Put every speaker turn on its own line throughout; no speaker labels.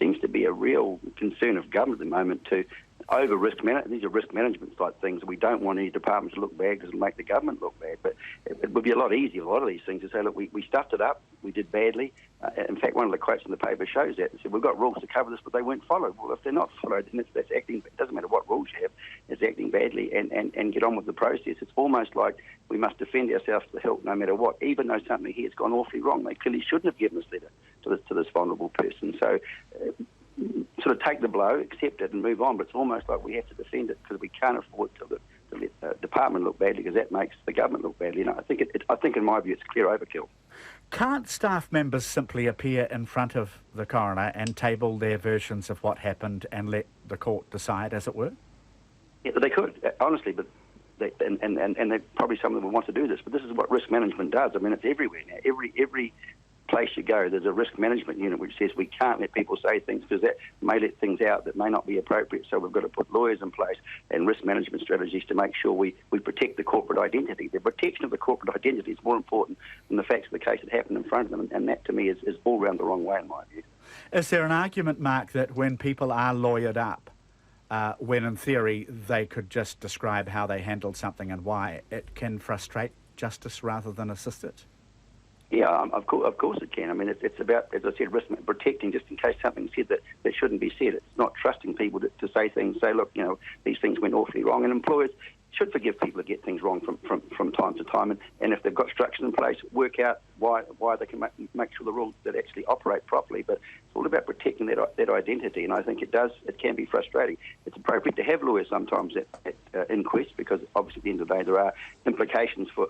seems to be a real concern of government at the moment to over risk management. These are risk management type things. We don't want any departments to look bad because it'll make the government look bad. But it would be a lot easier, a lot of these things, to say, look, we stuffed it up, we did badly. In fact, one of the quotes in the paper shows that. It said, we've got rules to cover this, but they weren't followed. Well, if they're not followed, then that's acting. It doesn't matter what rules you have, it's acting badly and get on with the process. It's almost like we must defend ourselves to the hilt no matter what, even though something here has gone awfully wrong. They clearly shouldn't have given this letter to this vulnerable person. So sort of take the blow, accept it and move on, but it's almost like we have to defend it because we can't afford to let the department look badly, because that makes the government look badly. I think in my view it's clear overkill.
Can't staff members simply appear in front of the coroner and table their versions of what happened and let the court decide, as it were?
Yeah, they could, honestly, but they probably some of them will want to do this, but this is what risk management does. I mean, it's everywhere now. Every place you go, there's a risk management unit which says we can't let people say things because that may let things out that may not be appropriate. So we've got to put lawyers in place and risk management strategies to make sure we protect the corporate identity. The protection of the corporate identity is more important than the facts of the case that happened in front of them, and that to me is all round the wrong way in my view.
Is there an argument, Mark, that when people are lawyered up, when in theory they could just describe how they handled something and why, it can frustrate justice rather than assist it?
Yeah, of course it can. I mean, it's about, as I said, risk protecting just in case something's said that shouldn't be said. It's not trusting people to say things, say, look, these things went awfully wrong. And employers should forgive people that get things wrong from time to time. And if they've got structures in place, work out why they can make sure the rules that actually operate properly. But it's all about protecting that identity. And I think it can be frustrating. It's appropriate to have lawyers sometimes at inquests, because obviously at the end of the day there are implications for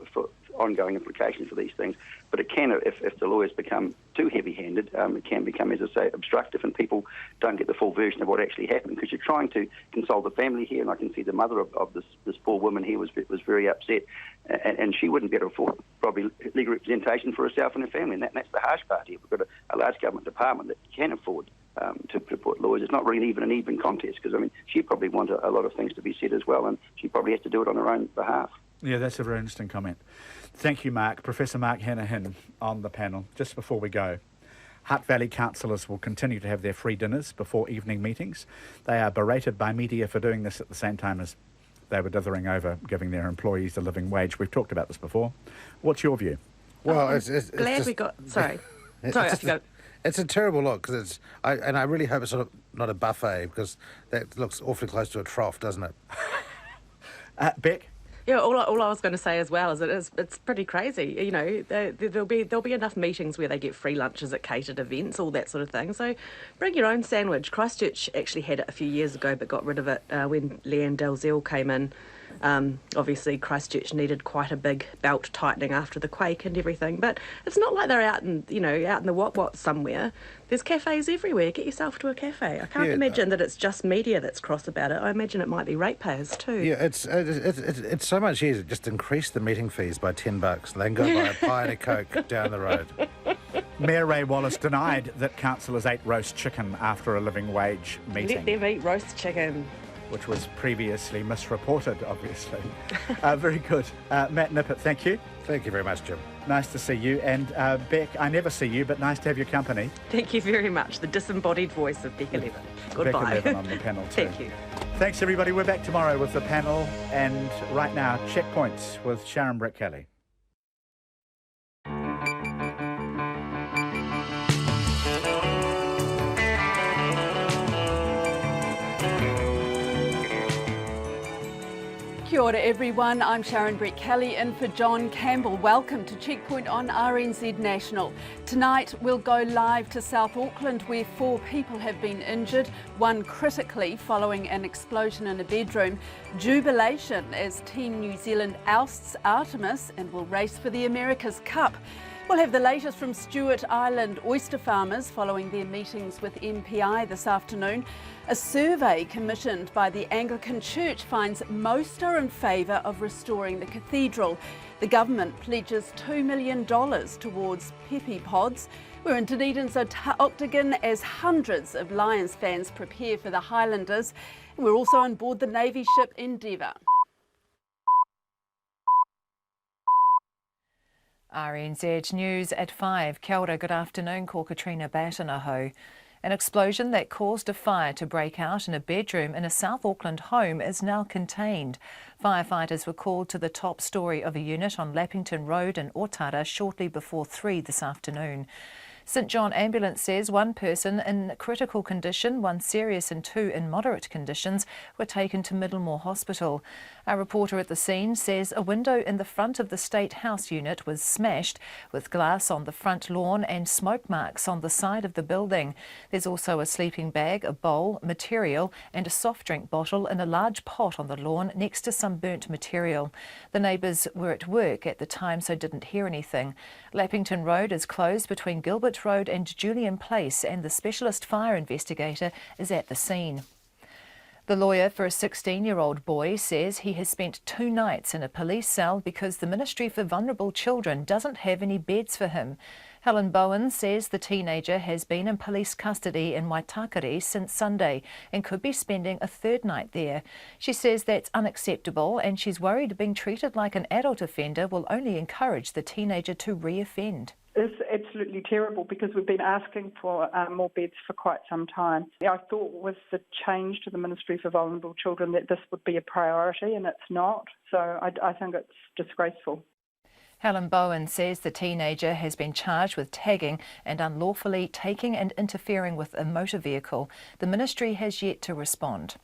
ongoing implications for these things. But it can, if the lawyers become too heavy-handed, it can become, as I say, obstructive, and people don't get the full version of what actually happened, because you're trying to console the family here. And I can see the mother of this poor woman here was very upset, and she wouldn't be able to afford probably legal representation for herself and her family, and that's the harsh part here. We've got a large government department that can afford to put lawyers. It's not really even an even contest, because, I mean, she probably wants a lot of things to be said as well, and she probably has to do it on her own behalf.
Yeah, that's a very interesting comment. Thank you, Mark. Professor Mark Hanahan on the panel. Just before we go, Hutt Valley councillors will continue to have their free dinners before evening meetings. They are berated by media for doing this at the same time as they were dithering over giving their employees a living wage. We've talked about this before. What's your view?
Well,
it's glad just, we got... Sorry. Sorry, I have to go.
It's a terrible look, because I really hope it's not a buffet, because that looks awfully close to a trough, doesn't it?
Beck?
Yeah, all I was going to say as well is it's pretty crazy. There'll be enough meetings where they get free lunches at catered events, all that sort of thing. So bring your own sandwich. Christchurch actually had it a few years ago, but got rid of it when Leanne Dalzell came in. Obviously, Christchurch needed quite a big belt tightening after the quake and everything. But it's not like they're out in the what somewhere. There's cafes everywhere. Get yourself to a cafe. I can't imagine that it's just media that's cross about it. I imagine it might be ratepayers too.
Yeah, it's so much easier. Just increase the meeting fees by $10. Then go buy a pie and a Coke down the road.
Mayor Ray Wallace denied that councillors ate roast chicken after a living wage meeting.
Let them eat roast chicken.
Which was previously misreported, obviously. Very good. Matt Nippert, thank you.
Thank you very much, Jim.
Nice to see you. And Beck, I never see you, but nice to have your company.
Thank you very much. The disembodied voice of Beck 11. Goodbye.
Beck 11 on the panel too.
Thank you.
Thanks, everybody. We're back tomorrow with the panel. And right now, Checkpoints with Sharon Britt-Kelly.
Kia ora everyone, I'm Sharon Britt-Kelly in for John Campbell. Welcome to Checkpoint on RNZ National. Tonight we'll go live to South Auckland, where 4 people have been injured, one critically following an explosion in a bedroom. Jubilation as Team New Zealand ousts Artemis and will race for the America's Cup. We'll have the latest from Stewart Island oyster farmers following their meetings with MPI this afternoon. A survey commissioned by the Anglican Church finds most are in favour of restoring the cathedral. The government pledges $2 million towards Pepe Pods. We're in Dunedin's Octagon as hundreds of Lions fans prepare for the Highlanders. And we're also on board the Navy ship Endeavour.
RNZ News at 5. Kia ora, good afternoon, ko Katrina Batanaho. An explosion that caused a fire to break out in a bedroom in a South Auckland home is now contained. Firefighters were called to the top story of a unit on Lappington Road in Otara shortly before 3 this afternoon. St John Ambulance says one person in critical condition, one serious and 2 in moderate conditions were taken to Middlemore Hospital. Our reporter at the scene says a window in the front of the State House unit was smashed, with glass on the front lawn and smoke marks on the side of the building. There's also a sleeping bag, a bowl, material and a soft drink bottle in a large pot on the lawn next to some burnt material. The neighbours were at work at the time so didn't hear anything. Lappington Road is closed between Gilbert Road and Julian Place, and the specialist fire investigator is at the scene. The lawyer for a 16-year-old boy says he has spent 2 nights in a police cell because the Ministry for Vulnerable Children doesn't have any beds for him. Helen Bowen says the teenager has been in police custody in Waitakere since Sunday and could be spending a 3rd night there. She says that's unacceptable and she's worried being treated like an adult offender will only encourage the teenager to re-offend.
It's absolutely terrible because we've been asking for more beds for quite some time. I thought with the change to the Ministry for Vulnerable Children that this would be a priority, and it's not. So I think it's disgraceful.
Helen Bowen says the teenager has been charged with tagging and unlawfully taking and interfering with a motor vehicle. The ministry has yet to respond.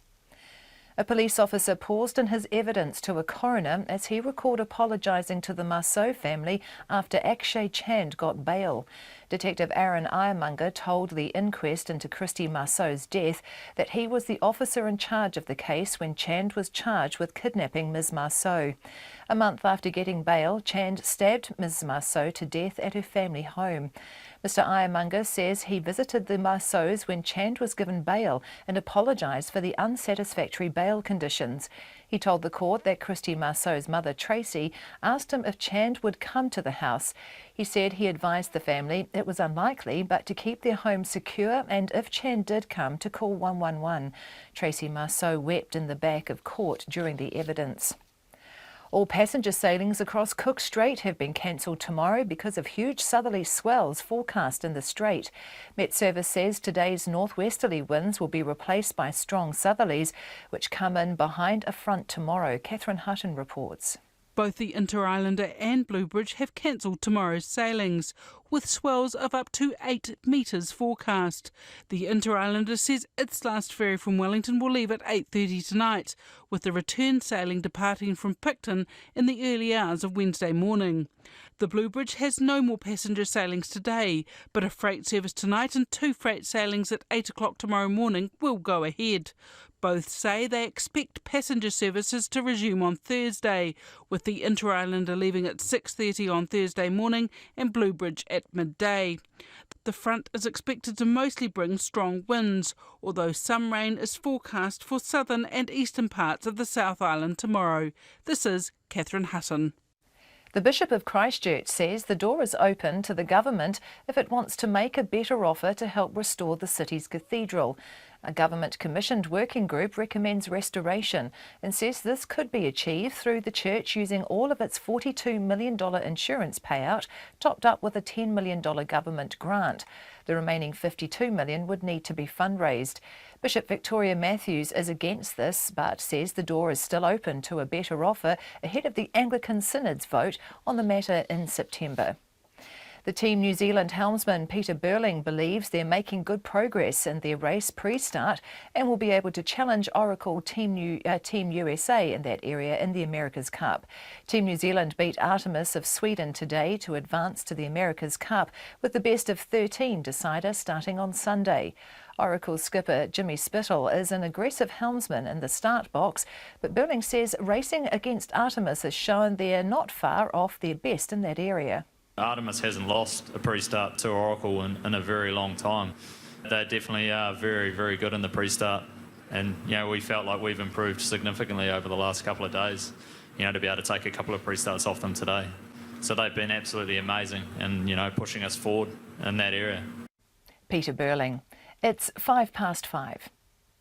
A police officer paused in his evidence to a coroner as he recalled apologising to the Marceau family after Akshay Chand got bail. Detective Aaron Iremonger told the inquest into Christy Marceau's death that he was the officer in charge of the case when Chand was charged with kidnapping Ms Marceau. A month after getting bail, Chand stabbed Ms Marceau to death at her family home. Mr Iremonger says he visited the Marceaus when Chand was given bail and apologised for the unsatisfactory bail conditions. He told the court that Christy Marceau's mother, Tracy, asked him if Chand would come to the house. He said he advised the family it was unlikely, but to keep their home secure and if Chand did come, to call 111. Tracy Marceau wept in the back of court during the evidence. All passenger sailings across Cook Strait have been cancelled tomorrow because of huge southerly swells forecast in the strait. Met Service says today's northwesterly winds will be replaced by strong southerlies, which come in behind a front tomorrow. Catherine Hutton reports.
Both the Inter-Islander and Bluebridge have cancelled tomorrow's sailings, with swells of up to 8 metres forecast. The Inter-Islander says its last ferry from Wellington will leave at 8:30 tonight, with the return sailing departing from Picton in the early hours of Wednesday morning. The Bluebridge has no more passenger sailings today, but a freight service tonight and 2 freight sailings at 8 o'clock tomorrow morning will go ahead. Both say they expect passenger services to resume on Thursday, with the Inter-Islander leaving at 6:30 on Thursday morning and Bluebridge at midday. The front is expected to mostly bring strong winds, although some rain is forecast for southern and eastern parts of the South Island tomorrow. This is Catherine Hutton.
The Bishop of Christchurch says the door is open to the government if it wants to make a better offer to help restore the city's cathedral. A government-commissioned working group recommends restoration and says this could be achieved through the church using all of its $42 million insurance payout, topped up with a $10 million government grant. The remaining $52 million would need to be fundraised. Bishop Victoria Matthews is against this, but says the door is still open to a better offer ahead of the Anglican Synod's vote on the matter in September. The Team New Zealand helmsman Peter Burling believes they're making good progress in their race pre-start and will be able to challenge Oracle Team USA in that area in the America's Cup. Team New Zealand beat Artemis of Sweden today to advance to the America's Cup with the best of 13 decider starting on Sunday. Oracle skipper Jimmy Spittle is an aggressive helmsman in the start box, but Burling says racing against Artemis has shown they're not far off their best in that area.
Artemis hasn't lost a pre-start to Oracle in a very long time. They definitely are very, very good in the pre-start, and we felt like we've improved significantly over the last couple of days, to be able to take a couple of pre-starts off them today. So they've been absolutely amazing and, pushing us forward in that area.
Peter Burling. It's 5:05.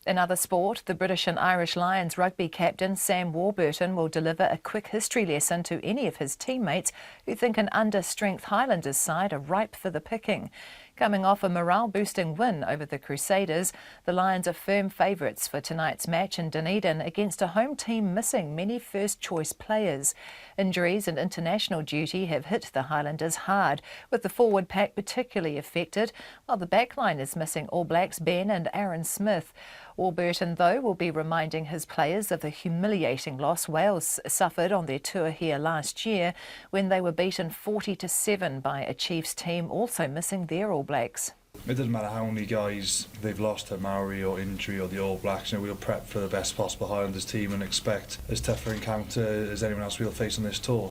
In other sport, the British and Irish Lions rugby captain Sam Warburton will deliver a quick history lesson to any of his teammates who think an under-strength Highlanders side are ripe for the picking. Coming off a morale-boosting win over the Crusaders, the Lions are firm favourites for tonight's match in Dunedin against a home team missing many first-choice players. Injuries and international duty have hit the Highlanders hard, with the forward pack particularly affected, while the backline is missing All Blacks Ben and Aaron Smith. Warburton, though, will be reminding his players of the humiliating loss Wales suffered on their tour here last year when they were beaten 40-7 by a Chiefs team also missing their All Blacks.
It doesn't matter how many guys they've lost to Maori or injury or the All Blacks, we'll prep for the best possible Highlanders team and expect as tough an encounter as anyone else we'll face on this tour.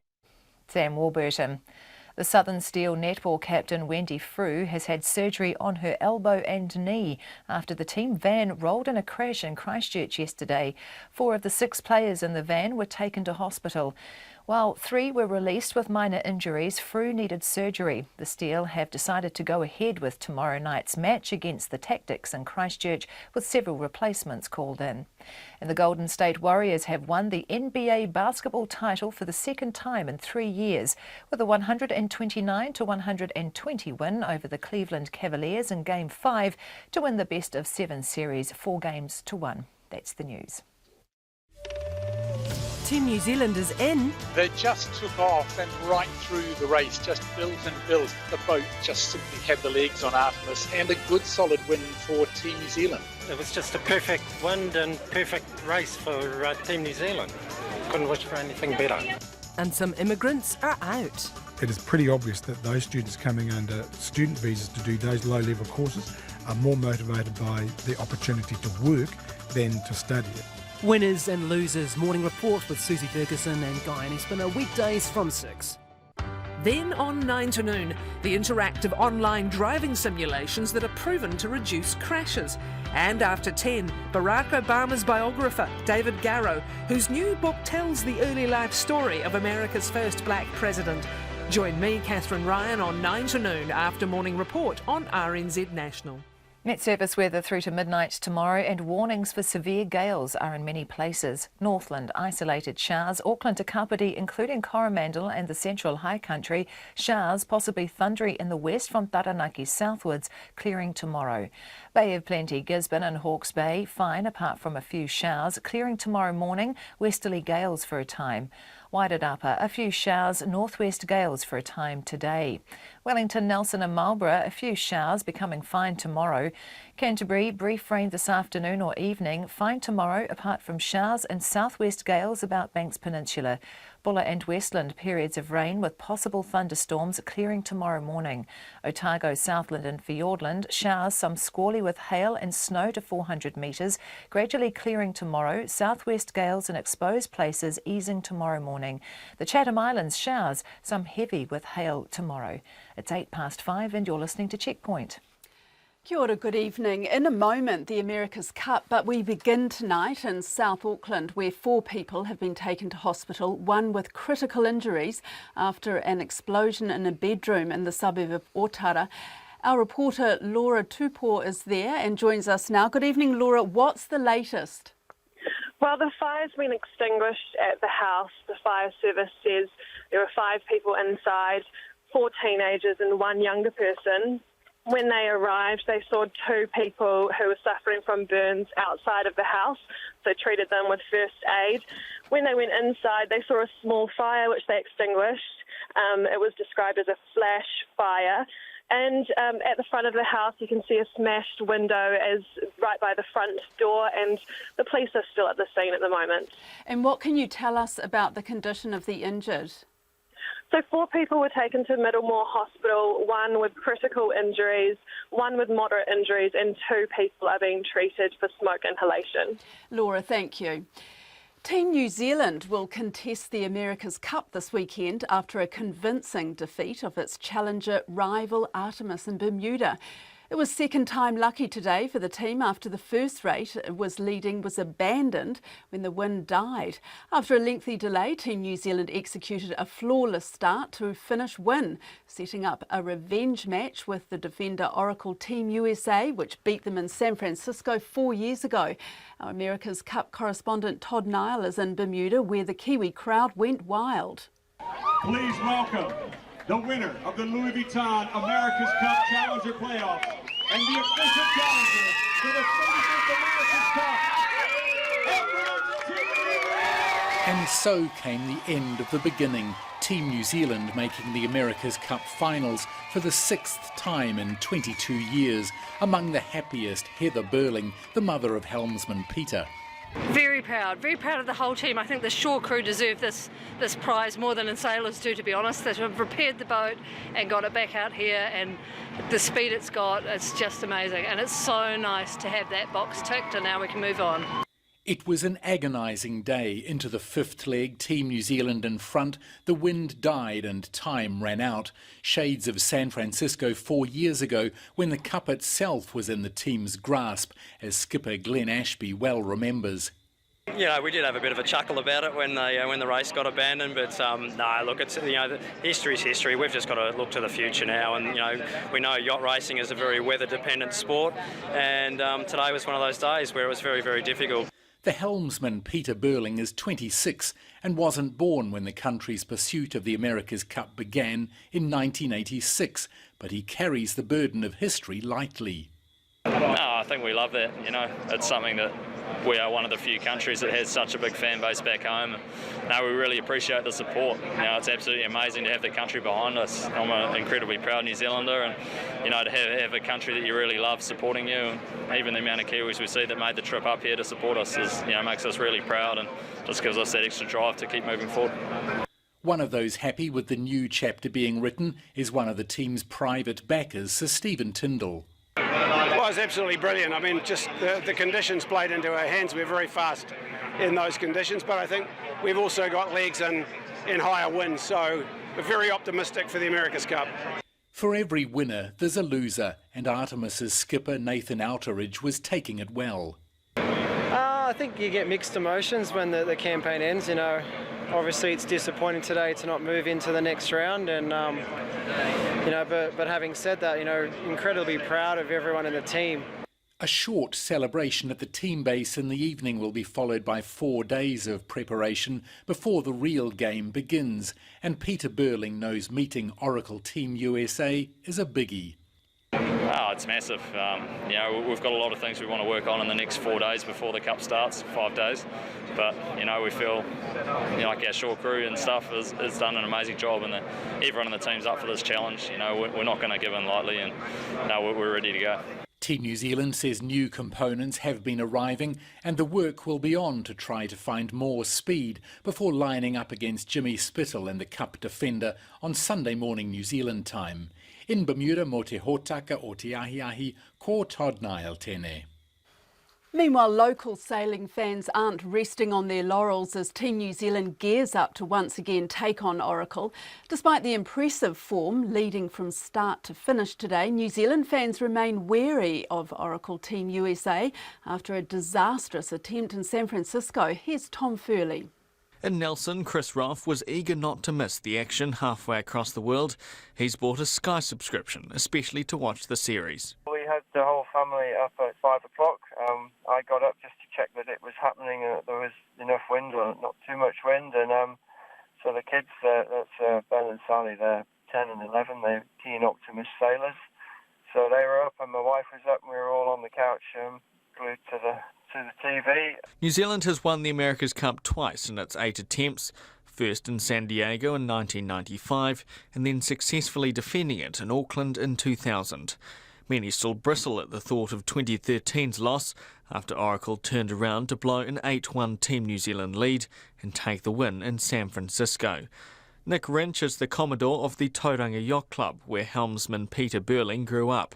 Sam Warburton. The Southern Steel netball captain Wendy Frew has had surgery on her elbow and knee after the team van rolled in a crash in Christchurch yesterday. 4 of the 6 players in the van were taken to hospital. While 3 were released with minor injuries, Frew needed surgery. The Steel have decided to go ahead with tomorrow night's match against the Tactics in Christchurch, with several replacements called in. And the Golden State Warriors have won the NBA basketball title for the second time in 3 years, with a 129-120 win over the Cleveland Cavaliers in Game 5 to win the best-of-7 series 4-1. That's the news.
Team New Zealand is in.
They just took off and right through the race, just built and built. The boat just simply had the legs on Artemis, and a good solid win for Team New Zealand.
It was just a perfect wind and perfect race for Team New Zealand. Couldn't wish for anything better.
And some immigrants are out.
It is pretty obvious that those students coming under student visas to do those low-level courses are more motivated by the opportunity to work than to study it.
Winners and losers morning report with Susie Ferguson and Guy Espiner, weekdays from 6.
Then on 9 to noon, the interactive online driving simulations that are proven to reduce crashes. And after 10, Barack Obama's biographer, David Garrow, whose new book tells the early life story of America's first black president. Join me, Catherine Ryan, on 9 to noon after morning report on RNZ National.
Met Service weather through to midnight tomorrow, and warnings for severe gales are in many places. Northland, isolated showers. Auckland to Kapiti, including Coromandel and the central high country. Showers, possibly thundery in the west from Taranaki southwards, clearing tomorrow. Bay of Plenty, Gisborne and Hawke's Bay, fine apart from a few showers. Clearing tomorrow morning, westerly gales for a time. Wairarapa, a few showers, northwest gales for a time today. Wellington, Nelson and Marlborough, a few showers, becoming fine tomorrow. Canterbury, brief rain this afternoon or evening, fine tomorrow apart from showers and southwest gales about Banks Peninsula. Bulla and Westland, periods of rain with possible thunderstorms, clearing tomorrow morning. Otago, Southland and Fiordland, showers, some squally with hail and snow to 400 metres, gradually clearing tomorrow. Southwest gales in exposed places easing tomorrow morning. The Chatham Islands, showers, some heavy with hail tomorrow. It's 5:08 and you're listening to Checkpoint.
Kia ora, good evening. In a moment, the America's Cup, but we begin tonight in South Auckland, where 4 people have been taken to hospital, 1 with critical injuries after an explosion in a bedroom in the suburb of Otara. Our reporter Laura Tupor is there and joins us now. Good evening, Laura. What's the latest?
Well, the fire's been extinguished at the house. The fire service says there were 5 people inside, 4 teenagers and 1 younger person. When they arrived, they saw 2 people who were suffering from burns outside of the house, so treated them with first aid. When they went inside, they saw a small fire, which they extinguished. It was described as a flash fire. And at the front of the house, you can see a smashed window as right by the front door, and the police are still at the scene at the moment.
And what can you tell us about the condition of the injured?
So 4 people were taken to Middlemore Hospital, 1 with critical injuries, 1 with moderate injuries, and 2 people are being treated for smoke inhalation.
Laura, thank you. Team New Zealand will contest the America's Cup this weekend after a convincing defeat of its challenger rival Artemis in Bermuda. It was second time lucky today for the team after the first race it was leading was abandoned when the wind died. After a lengthy delay, Team New Zealand executed a flawless start to finish win, setting up a revenge match with the defender Oracle Team USA, which beat them in San Francisco 4 years ago. Our America's Cup correspondent Todd Niall is in Bermuda, where the Kiwi crowd went wild.
Please welcome the winner of the Louis Vuitton America's Cup Challenger Playoffs and the official challenger for the 35th America's Cup.
And so came the end of the beginning. Team New Zealand making the America's Cup finals for the 6th time in 22 years. Among the happiest, Heather Burling, the mother of helmsman Peter.
Very proud of the whole team. I think the shore crew deserve this prize more than the sailors do, to be honest. They have repaired the boat and got it back out here, and the speed it's got, it's just amazing. And it's so nice to have that box ticked, and now we can move on.
It was an agonising day. Into the 5th leg, Team New Zealand in front. The wind died and time ran out. Shades of San Francisco 4 years ago, when the cup itself was in the team's grasp, as skipper Glenn Ashby well remembers.
You know, we did have a bit of a chuckle about it when the race got abandoned, but no, look, it's, you know, history's history. We've just got to look to the future now, and you know, we know yacht racing is a very weather-dependent sport, and today was one of those days where it was very, very difficult.
The helmsman Peter Burling is 26 and wasn't born when the country's pursuit of the America's Cup began in 1986, but he carries the burden of history lightly.
No, I think we love that. You know, it's something that we are one of the few countries that has such a big fan base back home. No, we really appreciate the support. You know, it's absolutely amazing to have the country behind us. I'm an incredibly proud New Zealander, and you know, to have a country that you really love supporting you, and even the amount of Kiwis we see that made the trip up here to support us is, you know, makes us really proud and just gives us that extra drive to keep moving forward.
One of those happy with the new chapter being written is one of the team's private backers, Sir Stephen Tyndall.
Well, it was absolutely brilliant. I mean, just the conditions played into our hands. We're very fast in those conditions, but I think we've also got legs in higher winds, so we're very optimistic for the America's Cup.
For every winner, there's a loser, and Artemis's skipper Nathan Outeridge was taking it well.
I think you get mixed emotions when the campaign ends, you know. Obviously it's disappointing today to not move into the next round, and you know, but having said that, you know, incredibly proud of everyone in the team.
A short celebration at the team base in the evening will be followed by 4 days of preparation before the real game begins, and Peter Burling knows meeting Oracle Team USA is a biggie.
Oh, it's massive. You know, we've got a lot of things we want to work on in the next 4 days before the Cup starts, 5 days. But, you know, we feel, you know, like our shore crew and stuff has done an amazing job, and everyone in the team's up for this challenge. You know, we're not going to give in lightly, and no, we're ready to go.
Team New Zealand says new components have been arriving, and the work will be on to try to find more speed before lining up against Jimmy Spittle and the Cup defender on Sunday morning New Zealand time. In Bermuda, mo te hōtaka o te ahiahi, ko Todd Nile tēnei.
Meanwhile, local sailing fans aren't resting on their laurels as Team New Zealand gears up to once again take on Oracle. Despite the impressive form leading from start to finish today, New Zealand fans remain wary of Oracle Team USA after a disastrous attempt in San Francisco. Here's Tom Furley.
In Nelson, Chris Roth was eager not to miss the action halfway across the world. He's bought a Sky subscription, especially to watch the series.
We had the whole family up at 5 o'clock. I got up just to check that it was happening, there was enough wind, or not too much wind, and so the kids, that's Ben and Sally, they're 10 and 11, they're keen Optimist sailors. So they were up and my wife was up and we were all on the couch glued to the TV.
New Zealand has won the America's Cup twice in its 8 attempts, first in San Diego in 1995 and then successfully defending it in Auckland in 2000. Many still bristle at the thought of 2013's loss after Oracle turned around to blow an 8-1 Team New Zealand lead and take the win in San Francisco. Nick Wrench is the Commodore of the Tauranga Yacht Club, where helmsman Peter Burling grew up.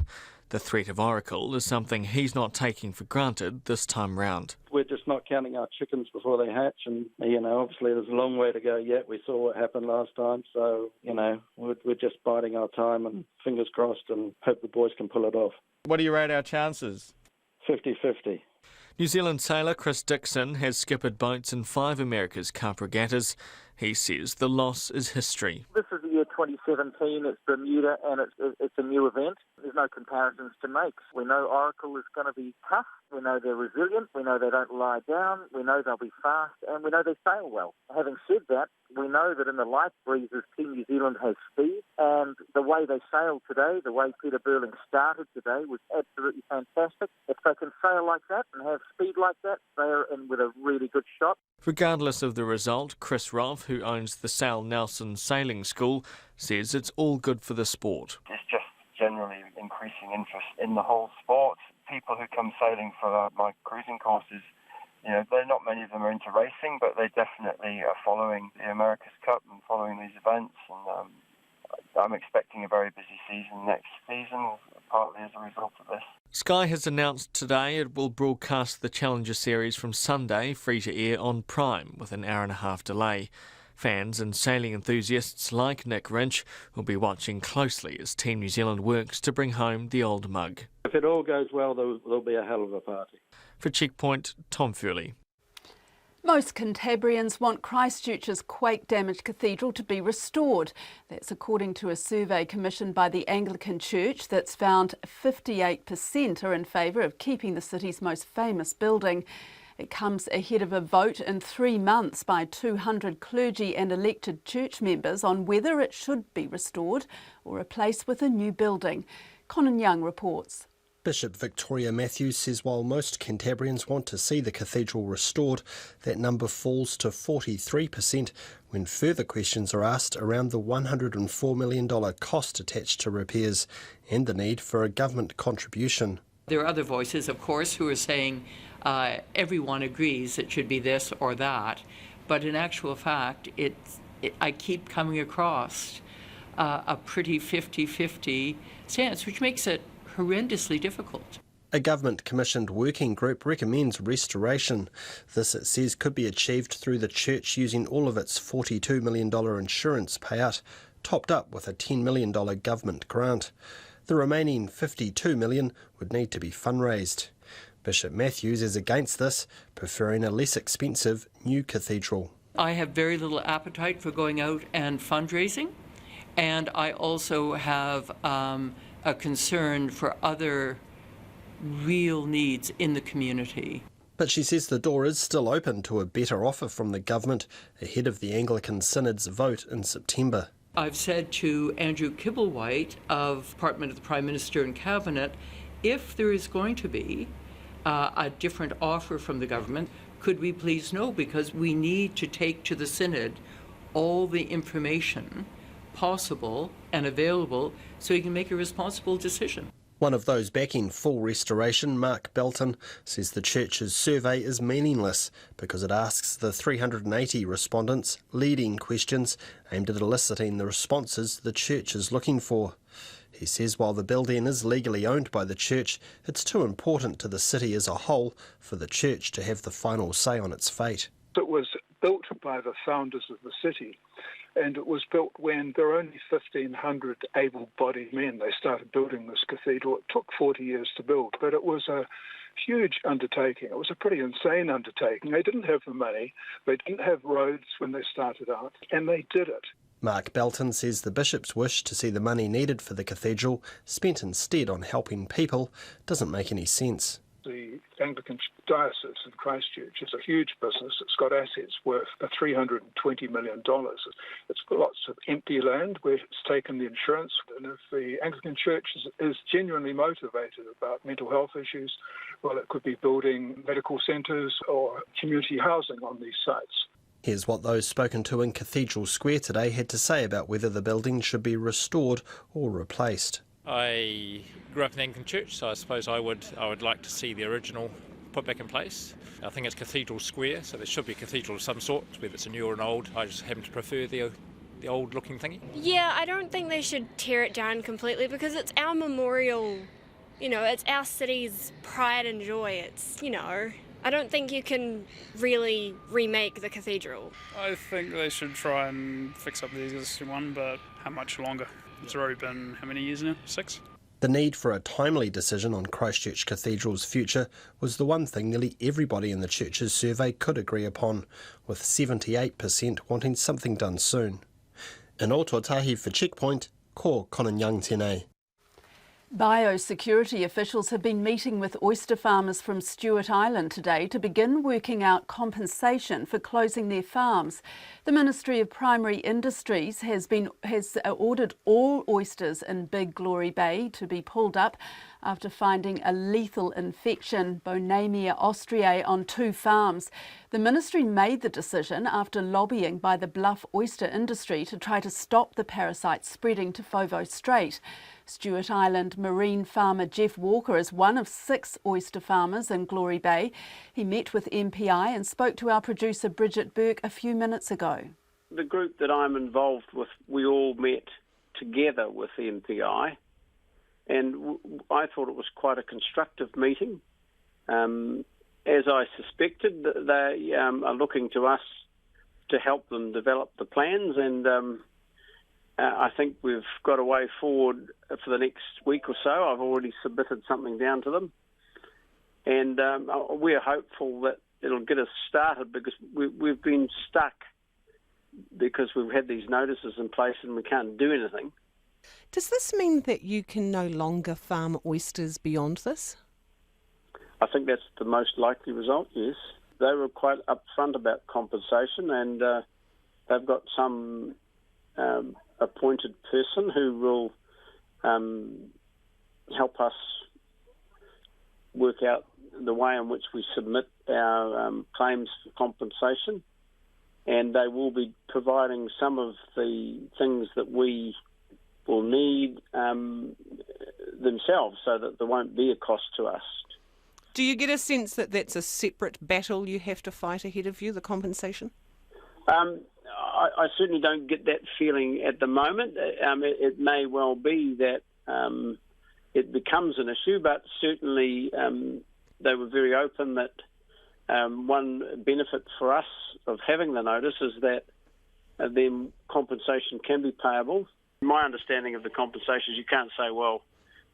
The threat of Oracle is something he's not taking for granted this time round.
We're just not counting our chickens before they hatch, and, you know, obviously there's a long way to go yet. We saw what happened last time, so, you know, we're just biding our time and fingers crossed and hope the boys can pull it off.
What do you rate our chances?
50-50.
New Zealand sailor Chris Dixon has skippered boats in 5 America's Cup regattas. He says the loss is history.
This is the year 2017, it's Bermuda, and it's a new event.
There's no comparisons to make. We know Oracle is going to be tough. We know they're resilient. We know they don't lie down. We know they'll be fast. And we know they sail well. Having said that, we know that in the light breezes, Team New Zealand has speed. And the way they sailed today, the way Peter Burling started today was absolutely fantastic. If they can sail like that and have speed like that, they're in with a really good shot.
Regardless of the result, Chris Rove, who owns the Sal Nelson Sailing School, says it's all good for the sport.
It's just generally increasing interest in the whole sport. People who come sailing for my cruising courses, not many of them are into racing, but they definitely are following the America's Cup and following these events. And I'm expecting a very busy season next season, partly as a result of this.
Sky has announced today it will broadcast the Challenger Series from Sunday, free to air on Prime, with an hour-and-a-half delay. Fans and sailing enthusiasts like Nick Rinch will be watching closely as Team New Zealand works to bring home the old mug.
If it all goes well, there'll be a hell of a party.
For Checkpoint, Tom Furley.
Most Cantabrians want Christchurch's quake-damaged cathedral to be restored. That's according to a survey commissioned by the Anglican Church that's found 58% are in favour of keeping the city's most famous building. It comes ahead of a vote in 3 months by 200 clergy and elected church members on whether it should be restored or replaced with a new building. Conan Young reports.
Bishop Victoria Matthews says while most Cantabrians want to see the cathedral restored, that number falls to 43% when further questions are asked around the $104 million cost attached to repairs and the need for a government contribution.
There are other voices, of course, who are saying everyone agrees it should be this or that, but in actual fact, I keep coming across a pretty 50-50 stance, which makes it horrendously difficult.
A government-commissioned working group recommends restoration. This, it says, could be achieved through the church using all of its $42 million insurance payout, topped up with a $10 million government grant. The remaining $52 million would need to be fundraised. Bishop Matthews is against this, preferring a less expensive new cathedral.
I have very little appetite for going out and fundraising, and I also have a concern for other real needs in the community.
But she says the door is still open to a better offer from the government ahead of the Anglican Synod's vote in September.
I've said to Andrew Kibblewhite of Department of the Prime Minister and Cabinet, if there is going to be a different offer from the government, could we please know, because we need to take to the Synod all the information possible and available so he can make a responsible decision.
One of those backing full restoration, Mark Belton, says the church's survey is meaningless because it asks the 380 respondents leading questions aimed at eliciting the responses the church is looking for. He says while the building is legally owned by the church, it's too important to the city as a whole for the church to have the final say on its fate.
It was built by the founders of the city, and it was built when there were only 1,500 able-bodied men. They started building this cathedral. It took 40 years to build, but it was a huge undertaking. It was a pretty insane undertaking. They didn't have the money. They didn't have roads when they started out, and they did it.
Mark Belton says the bishop's wish to see the money needed for the cathedral spent instead on helping people doesn't make any sense.
The Anglican Diocese of Christchurch is a huge business. It's got assets worth $320 million. It's got lots of empty land where it's taken the insurance. And if the Anglican Church is genuinely motivated about mental health issues, well, it could be building medical centres or community housing on these sites.
Here's what those spoken to in Cathedral Square today had to say about whether the building should be restored or replaced.
I grew up in the Anglican Church, so I suppose I would like to see the original put back in place. I think it's Cathedral Square, so there should be a cathedral of some sort, whether it's a new or an old. I just happen to prefer the old-looking thingy.
Yeah, I don't think they should tear it down completely because it's our memorial, it's our city's pride and joy. It's, I don't think you can really remake the cathedral.
I think they should try and fix up the existing one, but how much longer? It's already been how many years now? 6?
The need for a timely decision on Christchurch Cathedral's future was the one thing nearly everybody in the church's survey could agree upon, with 78% wanting something done soon. In Ōtuatahi for Checkpoint, ko Conan Young tēnei.
Biosecurity officials have been meeting with oyster farmers from Stewart Island today to begin working out compensation for closing their farms. The Ministry of Primary Industries has ordered all oysters in Big Glory Bay to be pulled up after finding a lethal infection, Bonamia austriae, on 2 farms. The ministry made the decision after lobbying by the Bluff oyster industry to try to stop the parasite spreading to Foveaux Strait. Stewart Island marine farmer Jeff Walker is one of 6 oyster farmers in Glory Bay. He met with MPI and spoke to our producer Bridget Burke a few minutes ago.
The group that I'm involved with, we all met together with MPI, and I thought it was quite a constructive meeting. As I suspected, they are looking to us to help them develop the plans, and I think we've got a way forward for the next week or so. I've already submitted something down to them, and we're hopeful that it'll get us started, because we've been stuck because we've had these notices in place and we can't do anything.
Does this mean that you can no longer farm oysters beyond this?
I think that's the most likely result, yes. They were quite upfront about compensation, and they've got some appointed person who will help us work out the way in which we submit our claims for compensation, and they will be providing some of the things that we will need themselves, so that there won't be a cost to us.
Do you get a sense that that's a separate battle you have to fight ahead of you, the compensation?
I certainly don't get that feeling at the moment. It may well be that it becomes an issue, but certainly they were very open that one benefit for us of having the notice is that then compensation can be payable. My understanding of the compensation is you can't say, well,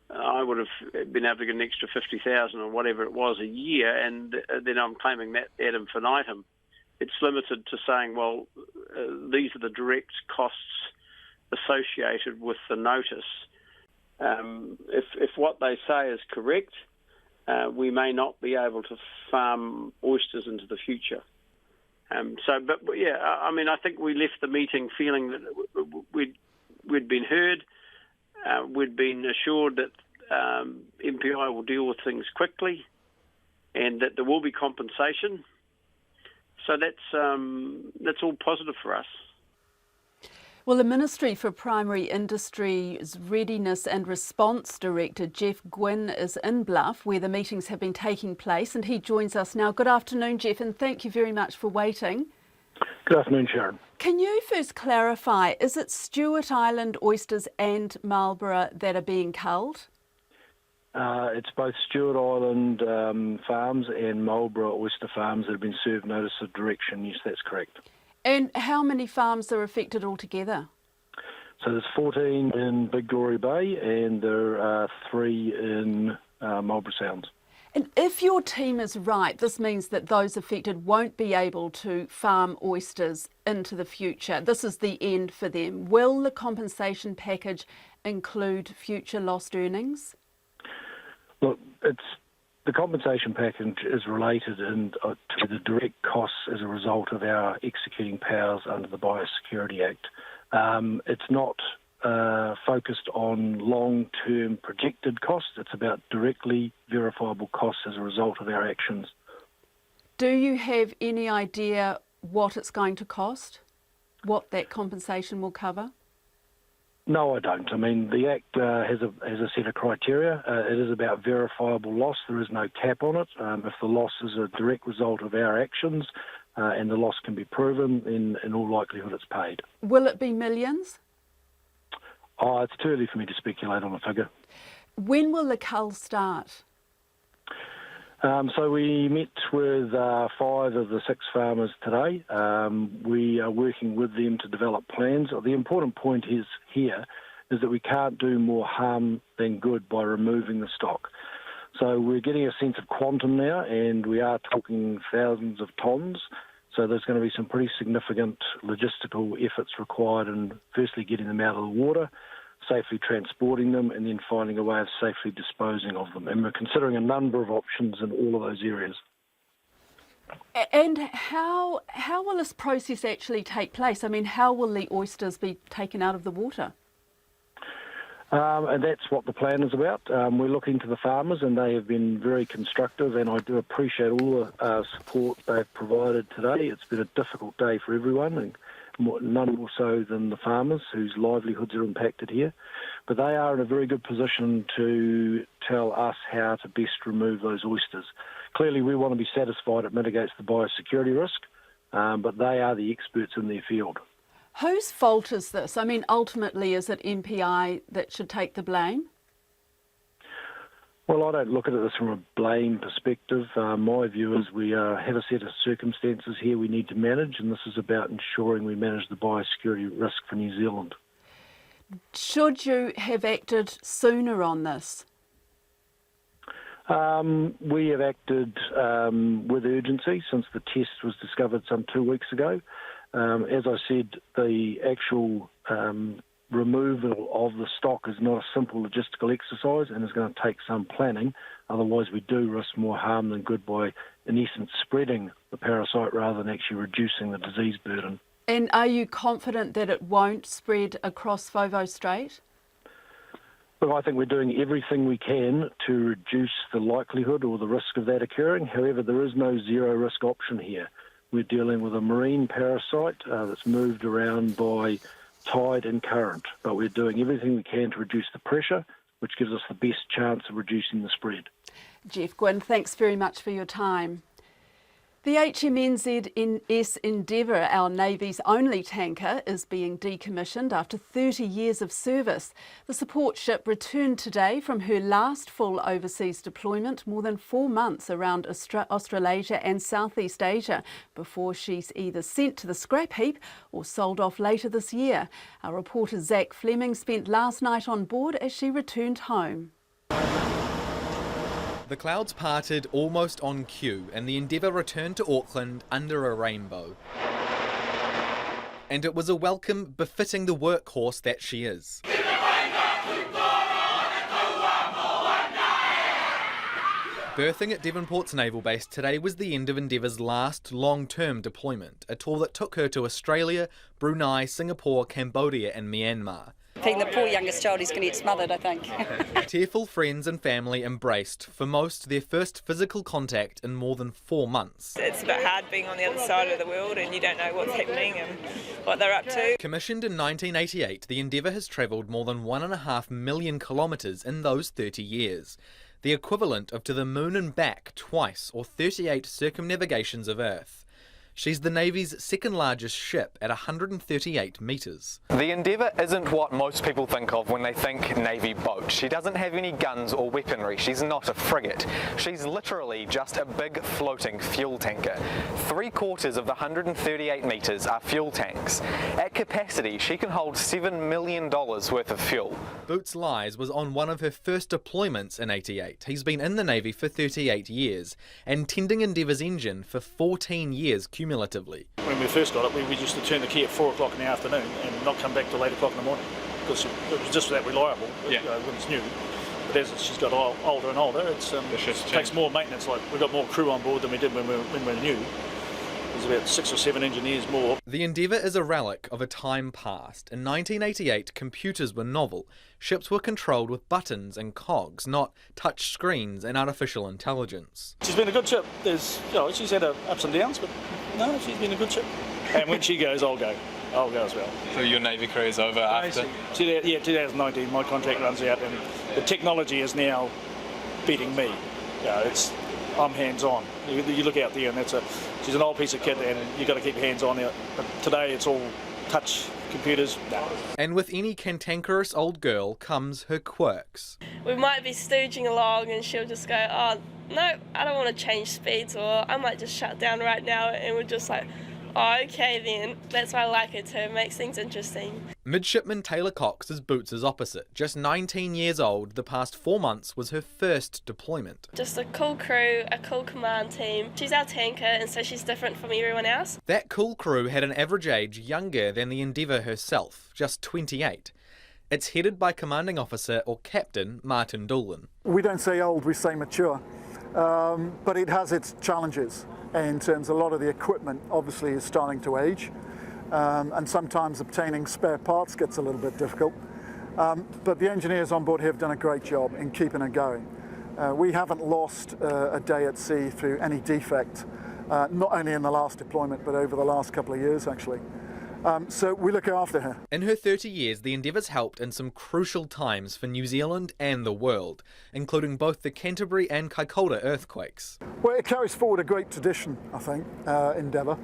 I would have been able to get an extra $50,000 or whatever it was a year, and then I'm claiming that ad infinitum. It's limited to saying, well, these are the direct costs associated with the notice. If what they say is correct, we may not be able to farm oysters into the future. I think we left the meeting feeling that we'd been heard. We'd been assured that MPI will deal with things quickly, and that there will be compensation. So that's all positive for us.
Well, the Ministry for Primary Industries Readiness and Response Director Jeff Gwynn is in Bluff, where the meetings have been taking place, and he joins us now. Good afternoon, Jeff, and thank you very much for waiting.
Good afternoon, Sharon.
Can you first clarify, is it Stewart Island oysters and Marlborough that are being culled?
It's both Stewart Island farms and Marlborough oyster farms that have been served notice of direction. Yes, that's correct.
And how many farms are affected altogether?
So there's 14 in Big Glory Bay, and there are 3 in Marlborough Sounds.
And if your team is right, this means that those affected won't be able to farm oysters into the future. This is the end for them. Will the compensation package include future lost earnings?
Look, the compensation package is related to the direct costs as a result of our executing powers under the Biosecurity Act. It's not focused on long-term projected costs. It's about directly verifiable costs as a result of our actions.
Do you have any idea what it's going to cost? What that compensation will cover?
No, I don't. I mean, the Act has a set of criteria. It is about verifiable loss. There is no cap on it. If the loss is a direct result of our actions and the loss can be proven, then in all likelihood it's paid.
Will it be millions?
Oh, it's too early for me to speculate on a figure.
When will the cull start?
So we met with 5 of the 6 farmers today. We are working with them to develop plans. The important point is that we can't do more harm than good by removing the stock. So we're getting a sense of quantum now, and we are talking thousands of tonnes. So there's going to be some pretty significant logistical efforts required in firstly getting them out of the water, safely transporting them, and then finding a way of safely disposing of them. And we're considering a number of options in all of those areas.
And how will this process actually take place? I mean, how will the oysters be taken out of the water?
And that's what the plan is about. We're looking to the farmers, and they have been very constructive, and I do appreciate all the support they've provided today. It's been a difficult day for everyone, and none more so than the farmers whose livelihoods are impacted here. But they are in a very good position to tell us how to best remove those oysters. Clearly, we want to be satisfied it mitigates the biosecurity risk, but they are the experts in their field.
Whose fault is this? I mean, ultimately, is it MPI that should take the blame?
Well, I don't look at this from a blame perspective. My view is we have a set of circumstances here we need to manage, and this is about ensuring we manage the biosecurity risk for New Zealand.
Should you have acted sooner on this?
We have acted with urgency since the test was discovered some 2 weeks ago. As I said, the actual removal of the stock is not a simple logistical exercise and is going to take some planning. Otherwise, we do risk more harm than good by, in essence, spreading the parasite rather than actually reducing the disease burden.
And are you confident that it won't spread across Fovo Strait?
Look, I think we're doing everything we can to reduce the likelihood or the risk of that occurring. However, there is no zero risk option here. We're dealing with a marine parasite that's moved around by tide and current, but we're doing everything we can to reduce the pressure, which gives us the best chance of reducing the spread.
Jeff Gwynn, thanks very much for your time. The HMNZ Endeavour, our Navy's only tanker, is being decommissioned after 30 years of service. The support ship returned today from her last full overseas deployment, more than 4 months around Australasia and Southeast Asia, before she's either sent to the scrap heap or sold off later this year. Our reporter Zach Fleming spent last night on board as she returned home.
The clouds parted almost on cue and the Endeavour returned to Auckland under a rainbow. And it was a welcome befitting the workhorse that she is. Berthing at Devonport's naval base today was the end of Endeavour's last long-term deployment, a tour that took her to Australia, Brunei, Singapore, Cambodia and Myanmar.
I think the poor youngest child is going to get smothered, I think.
Tearful friends and family embraced, for most their first physical contact in more than 4 months.
It's a bit hard being on the other side of the world and you don't know what's happening and what they're up to.
Commissioned in 1988, the Endeavour has travelled more than 1.5 million kilometres in those 30 years, the equivalent of to the moon and back twice, or 38 circumnavigations of Earth. She's the Navy's second largest ship at 138 metres.
The Endeavour isn't what most people think of when they think Navy boat. She doesn't have any guns or weaponry. She's not a frigate. She's literally just a big floating fuel tanker. 3/4 of the 138 metres are fuel tanks. At capacity, she can hold $7 million worth of fuel.
Boots Lies was on one of her first deployments in '88. He's been in the Navy for 38 years and tending Endeavour's engine for 14 years cumulatively.
When we first got it, we used to turn the key at 4 o'clock in the afternoon and not come back till 8 o'clock in the morning because it was just that reliable when it's new. But as she's got older and older, it takes more maintenance. Like we've got more crew on board than we did when we were new. There's about 6 or 7 engineers more.
The Endeavour is a relic of a time past. In 1988, computers were novel. Ships were controlled with buttons and cogs, not touch screens and artificial intelligence.
She's been a good ship. She's had her ups and downs, but no, she's been a good ship. And when she goes, I'll go. I'll go as well.
So your Navy career is over after?
Yeah, 2019. My contract runs out, and the technology is now beating me. I'm hands-on. You look out there, and she's an old piece of kit, and you've got to keep your hands on it. But today, it's all touch computers.
And with any cantankerous old girl comes her quirks.
We might be stooging along and she'll just go, oh, no, I don't want to change speeds, or I might just shut down right now, and we're just like, oh, okay then. That's why I like it too. It makes things interesting.
Midshipman Taylor Cox is Boots' opposite. Just 19 years old, the past 4 months was her first deployment.
Just a cool crew, a cool command team. She's our tanker, and so she's different from everyone else.
That cool crew had an average age younger than the Endeavour herself, just 28. It's headed by Commanding Officer or Captain Martin Doolan.
We don't say old, we say mature, but it has its challenges in terms of a lot of the equipment obviously is starting to age, and sometimes obtaining spare parts gets a little bit difficult. But the engineers on board here have done a great job in keeping it going. We haven't lost a day at sea through any defect, not only in the last deployment, but over the last couple of years, actually. So we look after her.
In her 30 years, the Endeavour's helped in some crucial times for New Zealand and the world, including both the Canterbury and Kaikoura earthquakes.
Well, it carries forward a great tradition, I think, Endeavour.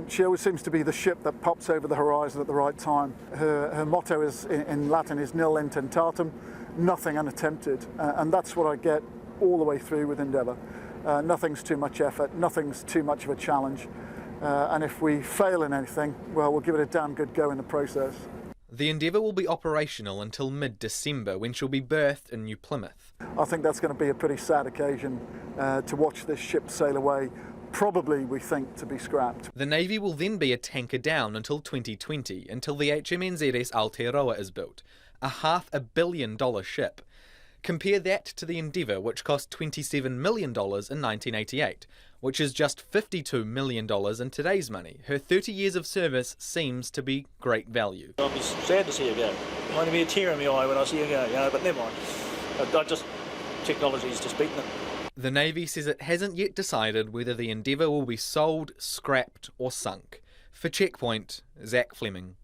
She always seems to be the ship that pops over the horizon at the right time. Her motto is, in Latin is nil intentatum, nothing unattempted, and that's what I get all the way through with Endeavour. Nothing's too much effort, nothing's too much of a challenge, and if we fail in anything, well, we'll give it a damn good go in the process.
The Endeavour will be operational until mid-December, when she'll be berthed in New Plymouth.
I think that's going to be a pretty sad occasion to watch this ship sail away, probably, we think, to be scrapped.
The Navy will then be a tanker down until 2020, until the HMNZS Aotearoa is built, a $500 million ship. Compare that to the Endeavour, which cost $27 million in 1988, which is just $52 million in today's money. Her 30 years of service seems to be great value.
I was sad to see her go. It might be a tear in my eye when I see her go, but never mind. Technology's just beaten it.
The Navy says it hasn't yet decided whether the Endeavour will be sold, scrapped or sunk. For Checkpoint, Zach Fleming.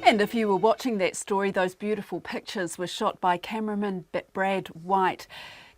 And if you were watching that story, those beautiful pictures were shot by cameraman Brad White.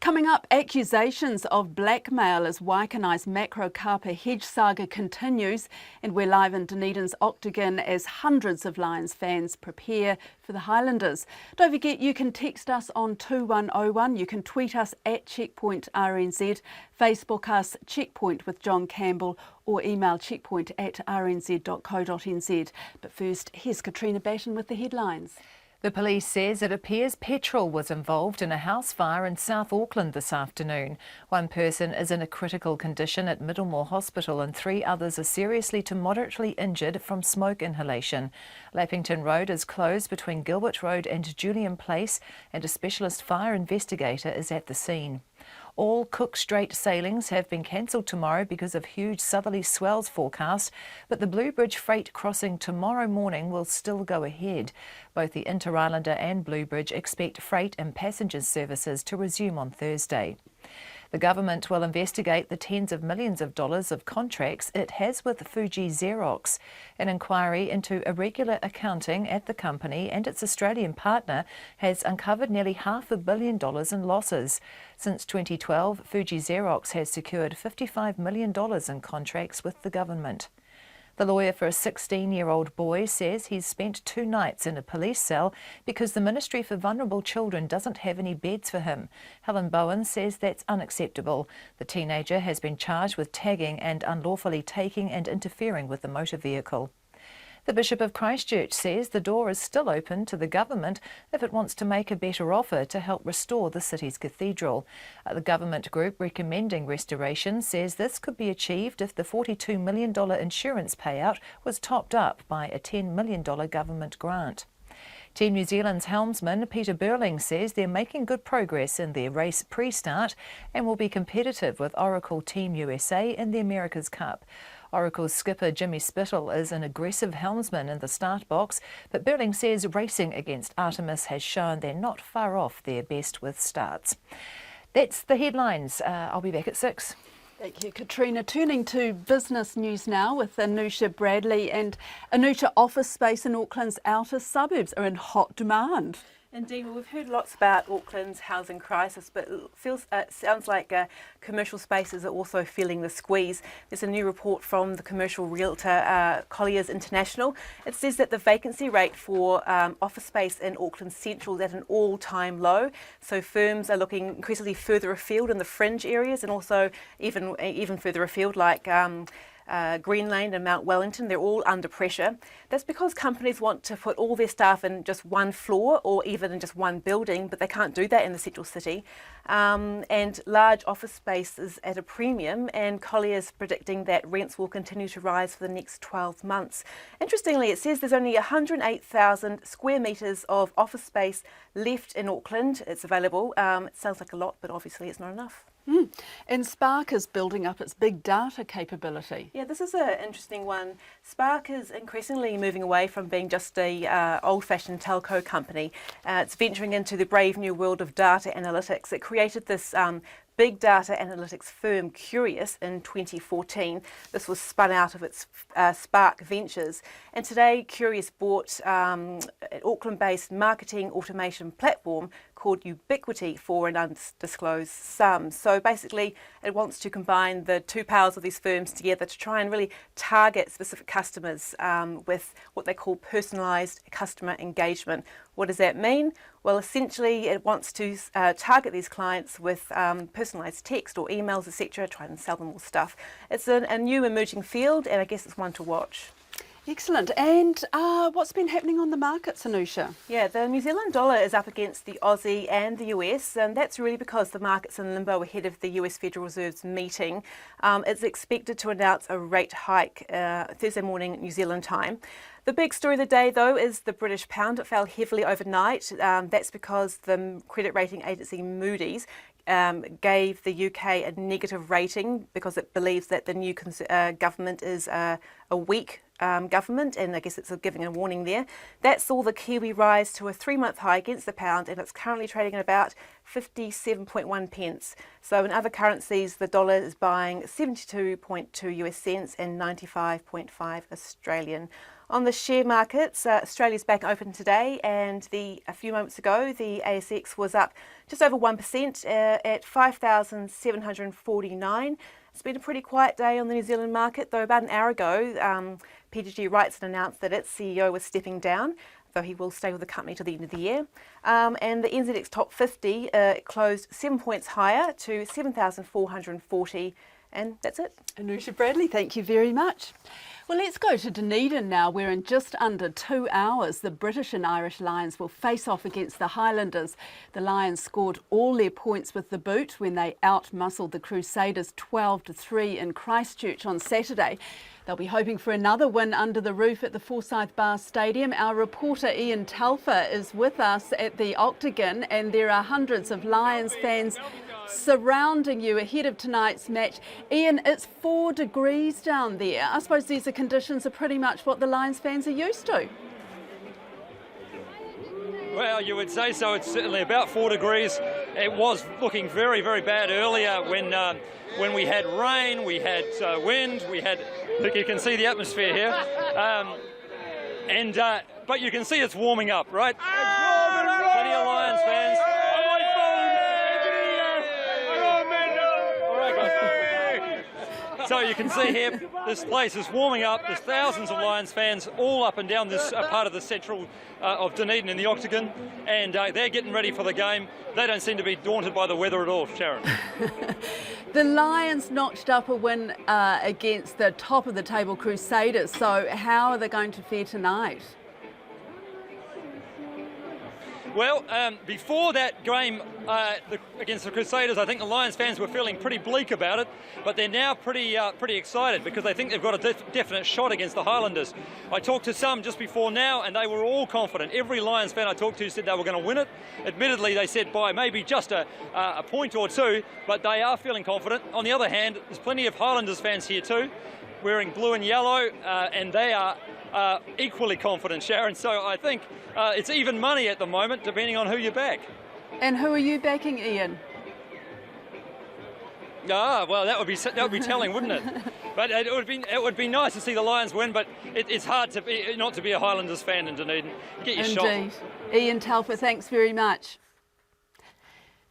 Coming up, accusations of blackmail as Waikanai's macro-kapa hedge saga continues, and we're live in Dunedin's Octagon as hundreds of Lions fans prepare for the Highlanders. Don't forget you can text us on 2101, you can tweet us at Checkpoint RNZ, Facebook us Checkpoint with John Campbell, or email checkpoint@rnz.co.nz. But first, here's Katrina Batten with the headlines.
The police says it appears petrol was involved in a house fire in South Auckland this afternoon. One person is in a critical condition at Middlemore Hospital and 3 others are seriously to moderately injured from smoke inhalation. Lappington Road is closed between Gilbert Road and Julian Place, and a specialist fire investigator is at the scene. All Cook Strait sailings have been cancelled tomorrow because of huge southerly swells forecast, but the Blue Bridge freight crossing tomorrow morning will still go ahead. Both the Inter-Islander and Blue Bridge expect freight and passenger services to resume on Thursday. The government will investigate the tens of millions of dollars of contracts it has with Fuji Xerox. An inquiry into irregular accounting at the company and its Australian partner has uncovered nearly $500 million in losses. Since 2012, Fuji Xerox has secured $55 million in contracts with the government. The lawyer for a 16-year-old boy says he's spent 2 nights in a police cell because the Ministry for Vulnerable Children doesn't have any beds for him. Helen Bowen says that's unacceptable. The teenager has been charged with tagging and unlawfully taking and interfering with the motor vehicle. The Bishop of Christchurch says the door is still open to the government if it wants to make a better offer to help restore the city's cathedral. The government group recommending restoration says this could be achieved if the $42 million insurance payout was topped up by a $10 million government grant. Team New Zealand's helmsman Peter Burling says they're making good progress in their race pre-start and will be competitive with Oracle Team USA in the America's Cup. Oracle's skipper Jimmy Spittle is an aggressive helmsman in the start box, but Burling says racing against Artemis has shown they're not far off their best with starts. That's the headlines. I'll be back at 6.
Thank you, Katrina. Turning to business news now with Anusha Bradley, and Anusha, office space in Auckland's outer suburbs are in hot demand.
Indeed, well, we've heard lots about Auckland's housing crisis, but it sounds like commercial spaces are also feeling the squeeze. There's a new report from the commercial realtor Colliers International. It says that the vacancy rate for office space in Auckland Central is at an all-time low. So firms are looking increasingly further afield in the fringe areas, and also even further afield, like Greenlane and Mount Wellington. They're all under pressure. That's because companies want to put all their staff in just one floor or even in just one building, but they can't do that in the central city. And large office space is at a premium, and Collier's predicting that rents will continue to rise for the next 12 months. Interestingly, it says there's only 108,000 square metres of office space left in Auckland. It's available. It sounds like a lot, but obviously it's not enough.
And Spark is building up its big data capability.
Yeah, this is an interesting one. Spark is increasingly moving away from being just a old-fashioned telco company. It's venturing into the brave new world of data analytics. It created this big data analytics firm, Curious, in 2014. This was spun out of its Spark Ventures. And today, Curious bought an Auckland-based marketing automation platform called Ubiquity for an undisclosed sum. So basically, it wants to combine the two powers of these firms together to try and really target specific customers with what they call personalised customer engagement. What does that mean? Well, essentially, it wants to target these clients with personalised text or emails, etc., try and sell them more stuff. It's a new emerging field, and I guess it's one to watch.
Excellent. And what's been happening on the markets, Anusha?
Yeah, the New Zealand dollar is up against the Aussie and the US, and that's really because the market's in limbo ahead of the US Federal Reserve's meeting. It's expected to announce a rate hike Thursday morning New Zealand time. The big story of the day, though, is the British pound. It fell heavily overnight. That's because the credit rating agency Moody's gave the UK a negative rating because it believes that the new government is a weak government, and I guess it's giving a warning there. That saw the Kiwi rise to a 3-month high against the pound, and it's currently trading at about 57.1 pence. So in other currencies, the dollar is buying 72.2 US cents and 95.5 Australian. On the share markets, Australia's back open today, and a few moments ago, the ASX was up just over 1% at 5,749. It's been a pretty quiet day on the New Zealand market, though about an hour ago, PGG Wrightson announced that its CEO was stepping down, though he will stay with the company till the end of the year. And the NZX Top 50 closed 7 points higher to 7,440, and that's it.
Anusha Bradley, thank you very much. Well, let's go to Dunedin now, where in just under 2 hours, the British and Irish Lions will face off against the Highlanders. The Lions scored all their points with the boot when they out-muscled the Crusaders 12-3 in Christchurch on Saturday. They'll be hoping for another win under the roof at the Forsyth Bar Stadium. Our reporter Ian Telfer is with us at the Octagon, and there are hundreds of Lions fans surrounding you ahead of tonight's match. Ian, it's 4 degrees down there. I suppose these conditions are pretty much what the Lions fans are used to.
Well, you would say so. It's certainly about 4 degrees. It was looking very, very bad earlier when we had rain, we had wind, we had... Look, you can see the atmosphere here. But you can see it's warming up, right? Plenty of Lions fans. So you can see here, this place is warming up. There's thousands of Lions fans all up and down this part of the central of Dunedin in the Octagon, and they're getting ready for the game. They don't seem to be daunted by the weather at all, Sharon.
The Lions notched up a win against the top of the table Crusaders, so how are they going to fare tonight?
Well, before that game against the Crusaders, I think the Lions fans were feeling pretty bleak about it, but they're now pretty excited because they think they've got a definite shot against the Highlanders. I talked to some just before now, and they were all confident. Every Lions fan I talked to said they were going to win it. Admittedly, they said by maybe just a point or two, but they are feeling confident. On the other hand, there's plenty of Highlanders fans here too, wearing blue and yellow, and they are equally confident, Sharon. So I think it's even money at the moment, depending on who you back.
And who are you backing, Ian?
Well, that would be telling, wouldn't it? But it would be nice to see the Lions win. But it's hard not to be a Highlanders fan in Dunedin. Get your shot.
Indeed. Ian Telfer, thanks very much.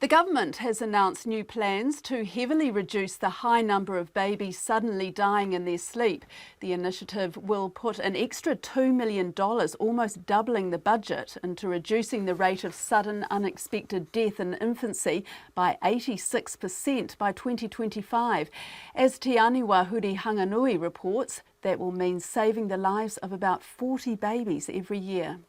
The government has announced new plans to heavily reduce the high number of babies suddenly dying in their sleep. The initiative will put an extra $2 million, almost doubling the budget, into reducing the rate of sudden unexpected death in infancy by 86% by 2025. As Te Aniwa Huri Hanganui reports, that will mean saving the lives of about 40 babies every year.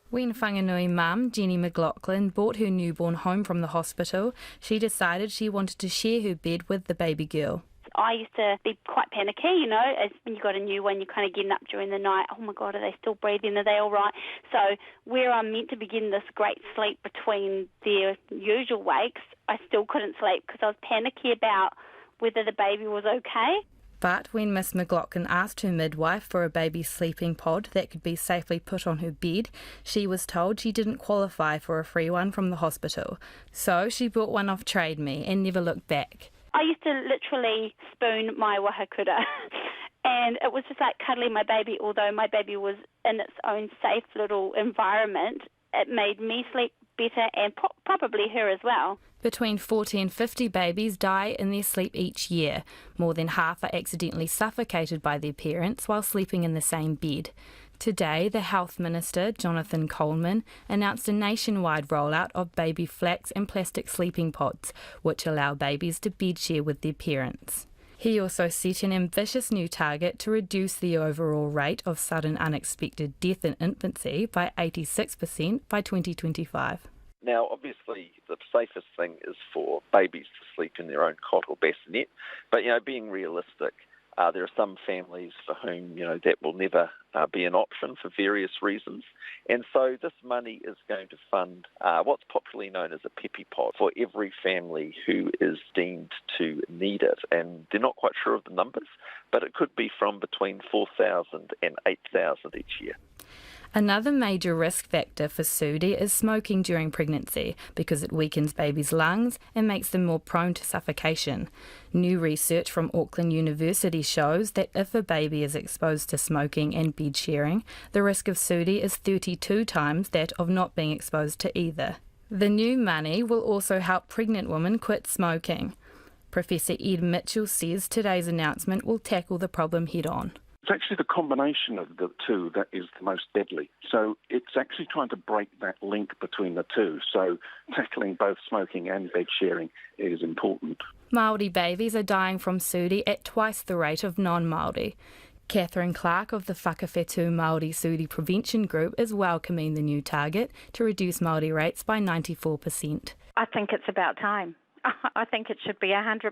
When Whanganui mum, Jenny McLaughlin, brought her newborn home from the hospital, she decided she wanted to share her bed with the baby girl.
I used to be quite panicky, you know, as when you got a new one, you're kind of getting up during the night, oh my God, are they still breathing, are they all right? So where I'm meant to be getting this great sleep between their usual wakes, I still couldn't sleep because I was panicky about whether the baby was okay.
But when Miss McLaughlin asked her midwife for a baby sleeping pod that could be safely put on her bed, she was told she didn't qualify for a free one from the hospital. So she bought one off Trade Me and never looked back.
I used to literally spoon my wahakura and it was just like cuddling my baby, although my baby was in its own safe little environment. It made me sleep better and probably her as well.
Between 40 and 50 babies die in their sleep each year. More than half are accidentally suffocated by their parents while sleeping in the same bed. Today, the Health Minister, Jonathan Coleman, announced a nationwide rollout of baby flax and plastic sleeping pods, which allow babies to bed share with their parents. He also set an ambitious new target to reduce the overall rate of sudden unexpected death in infancy by 86% by 2025.
Now, obviously, the safest thing is for babies to sleep in their own cot or bassinet, but, being realistic, there are some families for whom, that will never be an option for various reasons. And so this money is going to fund what's popularly known as a peppy pod for every family who is deemed to need it. And they're not quite sure of the numbers, but it could be from between 4,000 and 8,000 each year.
Another major risk factor for SUDI is smoking during pregnancy because it weakens babies' lungs and makes them more prone to suffocation. New research from Auckland University shows that if a baby is exposed to smoking and bed sharing, the risk of SUDI is 32 times that of not being exposed to either. The new money will also help pregnant women quit smoking. Professor Ed Mitchell says today's announcement will tackle the problem head-on.
It's actually the combination of the two that is the most deadly. So it's actually trying to break that link between the two. So tackling both smoking and bed sharing is important.
Māori babies are dying from SUDI at twice the rate of non-Māori. Catherine Clark of the Whakawhetū Māori SUDI Prevention Group is welcoming the new target to reduce Māori rates by 94%.
I think it's about time. I think it should be 100%.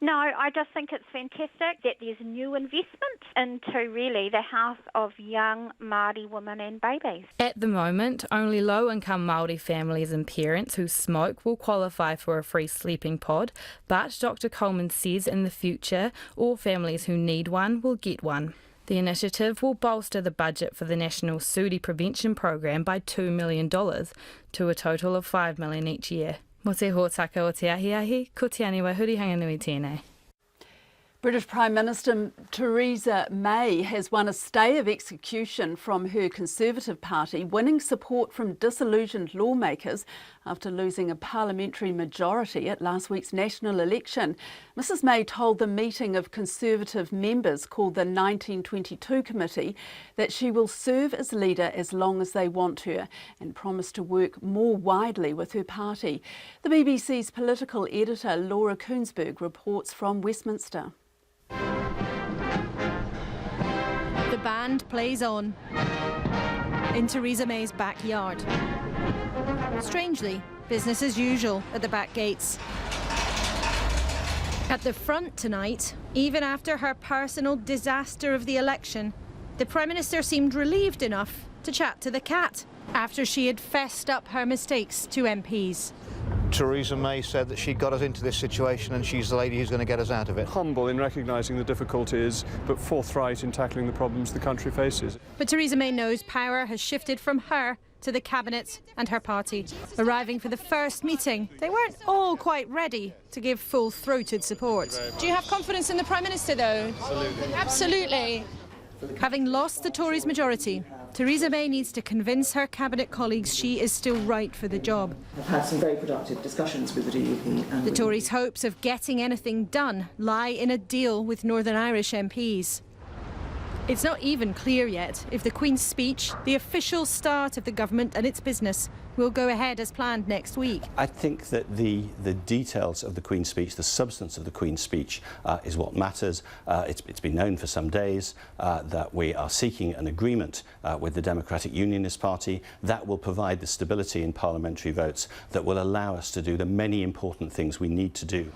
No, I just think it's fantastic that there's new investment into really the health of young Māori women and babies.
At the moment, only low-income Māori families and parents who smoke will qualify for a free sleeping pod, but Dr Coleman says in the future, all families who need one will get one. The initiative will bolster the budget for the National SUDI Prevention Program by $2 million to a total of $5 million each year. Mo te hōtaka o te ahiahi, ko te aniwa huri hanganui tēnei.
British Prime Minister Theresa May has won a stay of execution from her Conservative Party, winning support from disillusioned lawmakers after losing a parliamentary majority at last week's national election. Mrs May told the meeting of Conservative members called the 1922 Committee that she will serve as leader as long as they want her and promised to work more widely with her party. The BBC's political editor Laura Koonsberg reports from Westminster.
The band plays on in Theresa May's backyard. Strangely, business as usual at the back gates. At the front tonight, even after her personal disaster of the election, the Prime Minister seemed relieved enough to chat to the cat after she had fessed up her mistakes to MPs.
Theresa May said that she got us into this situation and she's the lady who's going to get us out of it.
Humble in recognising the difficulties, but forthright in tackling the problems the country faces.
But Theresa May knows power has shifted from her to the Cabinet and her party. Arriving for the first meeting, they weren't all quite ready to give full-throated support.
Do you have confidence in the Prime Minister, though?
Absolutely.
Absolutely.
Having lost the Tories' majority, Theresa May needs to convince her cabinet colleagues she is still right for the job.
I've had some very productive discussions with the DUP. And
the Tories' hopes of getting anything done lie in a deal with Northern Irish MPs. It's not even clear yet if the Queen's speech, the official start of the government and its business, will go ahead as planned next week.
I think that the details of the Queen's speech, the substance of the Queen's speech is what matters. It's been known for some days that we are seeking an agreement with the Democratic Unionist Party that will provide the stability in parliamentary votes that will allow us to do the many important things we need to do.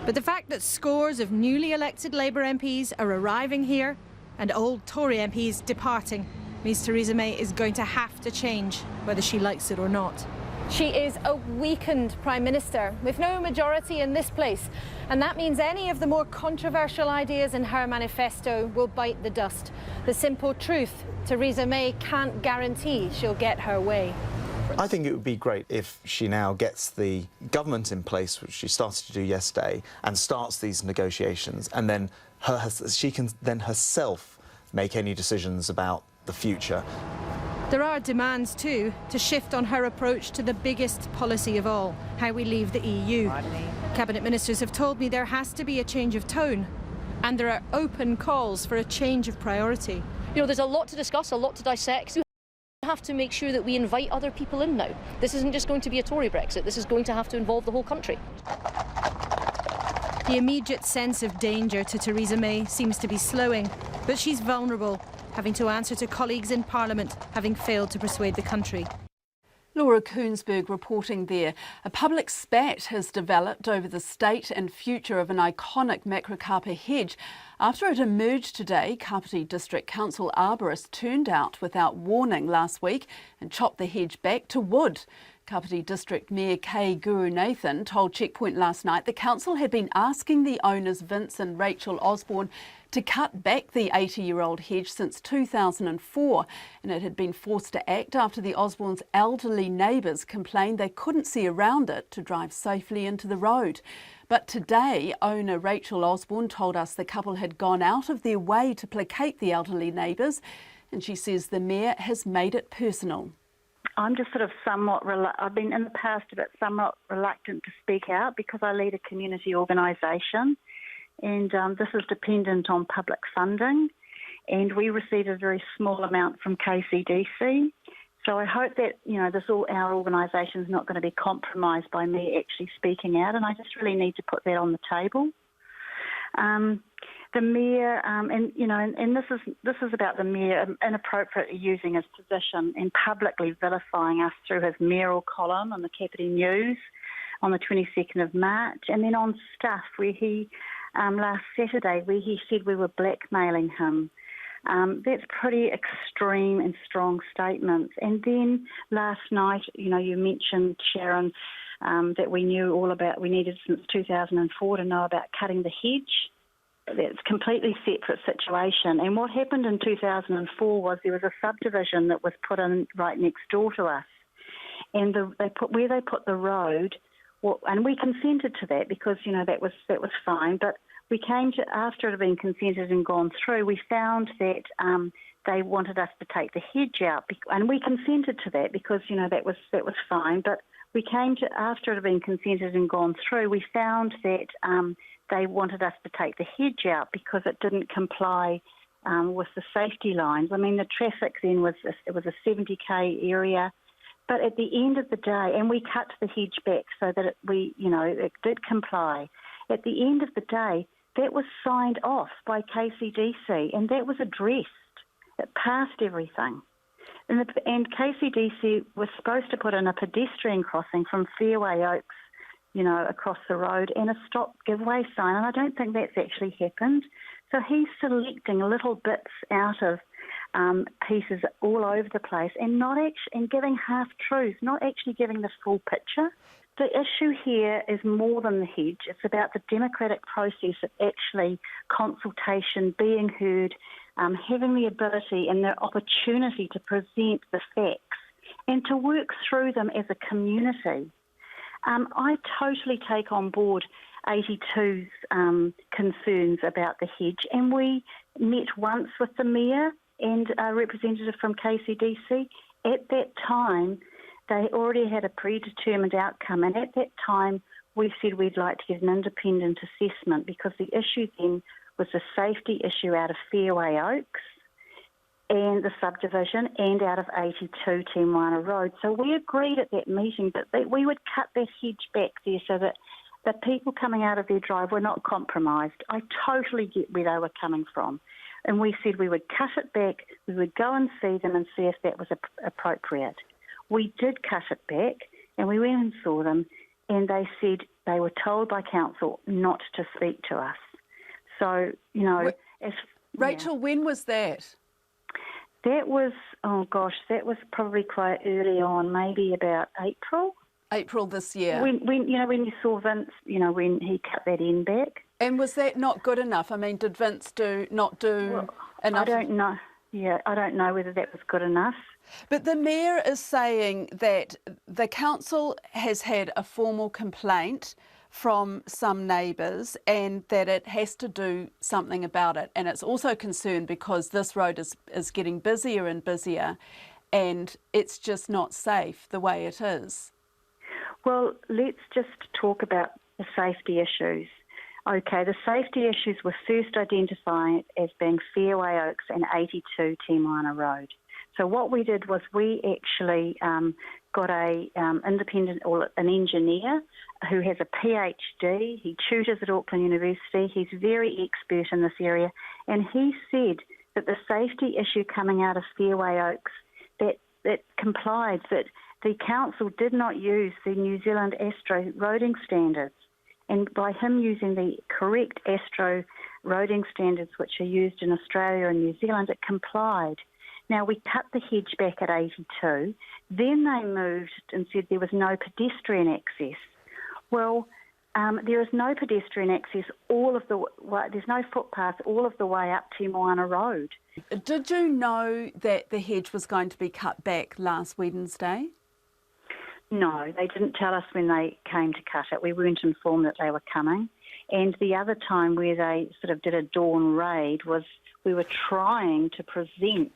But the fact that scores of newly elected Labour MPs are arriving here and old Tory MPs departing means Theresa May is going to have to change, whether she likes it or not. She is a weakened Prime Minister with no majority in this place, and that means any of the more controversial ideas in her manifesto will bite the dust. The simple truth, Theresa May can't guarantee she'll get her way.
I think it would be great if she now gets the government in place, which she started to do yesterday, and starts these negotiations, and then she can then herself make any decisions about the future.
There are demands too to shift on her approach to the biggest policy of all, how we leave the EU. Cabinet ministers have told me there has to be a change of tone, and there are open calls for a change of priority.
You know, there's a lot to discuss, a lot to dissect. We have to make sure that we invite other people in now. This isn't just going to be a Tory Brexit, this is going to have to involve the whole country.
The immediate sense of danger to Theresa May seems to be slowing, but she's vulnerable, having to answer to colleagues in Parliament, having failed to persuade the country.
Laura Koonsberg reporting there. A public spat has developed over the state and future of an iconic macrocarpa hedge. After it emerged today, Kapiti District Council arborists turned out without warning last week and chopped the hedge back to wood. Kapiti District Mayor K. Gurunathan told Checkpoint last night the council had been asking the owners Vince and Rachel Osborne to cut back the 80-year-old hedge since 2004, and it had been forced to act after the Osbornes' elderly neighbours complained they couldn't see around it to drive safely into the road. But today, owner Rachel Osborne told us the couple had gone out of their way to placate the elderly neighbours, and she says the mayor has made it personal.
I'm just sort of I've been in the past a bit somewhat reluctant to speak out because I lead a community organisation, and this is dependent on public funding, and we receive a very small amount from KCDC. So I hope that, you know, our organisation is not going to be compromised by me actually speaking out, and I just really need to put that on the table. The mayor, and this is about the mayor inappropriately using his position and publicly vilifying us through his mayoral column on the Kapiti News on the 22nd of March, and then on Stuff where he last Saturday where he said we were blackmailing him. That's pretty extreme and strong statements. And then last night, you know, you mentioned, Sharon, that we needed since 2004 to know about cutting the hedge. That's a completely separate situation. And what happened in 2004 was there was a subdivision that was put in right next door to us. And where they put the road, and we consented to that because, you know, that was fine. But we came to, after it had been consented and gone through, we found that they wanted us to take the hedge out. And we consented to that because, you know, that was fine. But we came to, after it had been consented and gone through, we found that they wanted us to take the hedge out because it didn't comply with the safety lines. I mean, the traffic then was a 70k area, but at the end of the day, and we cut the hedge back so that it did comply. At the end of the day, that was signed off by KCDC, and that was addressed. It passed everything. And KCDC was supposed to put in a pedestrian crossing from Fairway Oaks, you know, across the road, and a stop giveaway sign, and I don't think that's actually happened. So he's selecting little bits out of pieces all over the place and and giving half-truths, not actually giving the full picture. The issue here is more than the hedge. It's about the democratic process of actually consultation, being heard, having the ability and the opportunity to present the facts and to work through them as a community. I totally take on board 82's concerns about the hedge, and we met once with the mayor and a representative from KCDC. At that time, they already had a predetermined outcome, and at that time, we said we'd like to get an independent assessment because the issue then was a safety issue out of Fairway Oaks and the subdivision and out of 82 Temoana Road. So we agreed at that meeting that we would cut that hedge back there so that the people coming out of their drive were not compromised. I totally get where they were coming from. And we said we would cut it back, we would go and see them and see if that was appropriate. We did cut it back and we went and saw them, and they said they were told by council not to speak to us. So, you know...
Rachel, when was that?
That was, that was probably quite early on, maybe about April.
April this year.
When you saw Vince, when he cut that end back.
And was that not good enough? I mean, did Vince not do enough?
I don't know. Yeah, I don't know whether that was good enough.
But the Mayor is saying that the council has had a formal complaint from some neighbours and that it has to do something about it. And it's also concerned because this road is getting busier and busier and it's just not safe the way it is.
Well, let's just talk about the safety issues. Okay, the safety issues were first identified as being Fairway Oaks and 82 Temoana Road. So what we did was we actually got a independent or an engineer who has a PhD. He tutors at Auckland University. He's very expert in this area, and he said that the safety issue coming out of Fairway Oaks that complied, that the council did not use the New Zealand Astro roading standards. And by him using the correct Astro roading standards which are used in Australia and New Zealand, it complied. Now, we cut the hedge back at 82. Then they moved and said there was no pedestrian access. Well, there is no pedestrian access there's no footpath all of the way up Temoana Road.
Did you know that the hedge was going to be cut back last Wednesday?
No, they didn't tell us when they came to cut it. We weren't informed that they were coming. And the other time where they sort of did a dawn raid was we were trying to present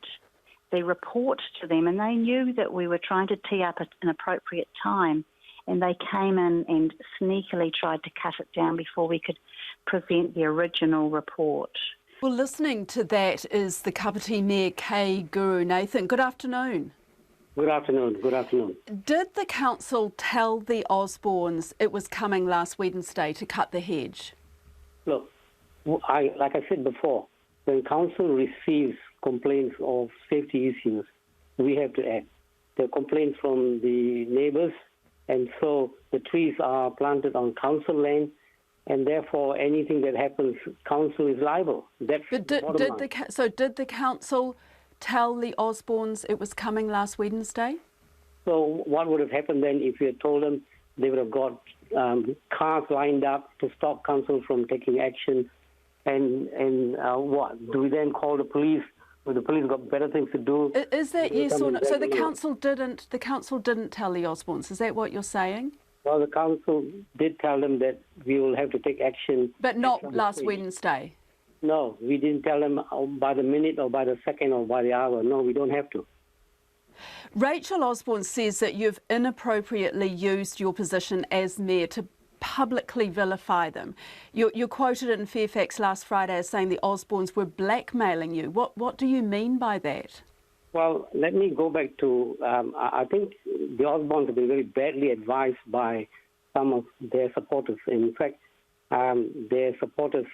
the report to them, and they knew that we were trying to tee up an appropriate time, and they came in and sneakily tried to cut it down before we could present the original report.
Well, listening to that is the Kapiti Mayor Kay Guru Nathan. Good afternoon.
Good afternoon. Good afternoon.
Did the council tell the Osbornes it was coming last Wednesday to cut the hedge?
Look, like I said before, when council receives complaints of safety issues, we have to act. There are complaints from the neighbours, and so the trees are planted on council land, and therefore anything that happens, council is liable. That's
did the council tell the Osbornes it was coming last Wednesday?
So what would have happened then if you had told them? They would have got cars lined up to stop council from taking action, and what? Do we then call the police? Well, the police got better things to do.
Is that yes or no? So the council didn't tell the Osbornes. Is that what you're saying?
Well, the council did tell them that we will have to take action.
But not last Wednesday?
No, we didn't tell them by the minute or by the second or by the hour. No, we don't have to.
Rachel Osborne says that you've inappropriately used your position as mayor to publicly vilify them. You're quoted in Fairfax last Friday as saying the Osbornes were blackmailing you. What do you mean by that?
Well, let me go back to, I think the Osbornes have been very badly advised by some of their supporters. In fact, their supporters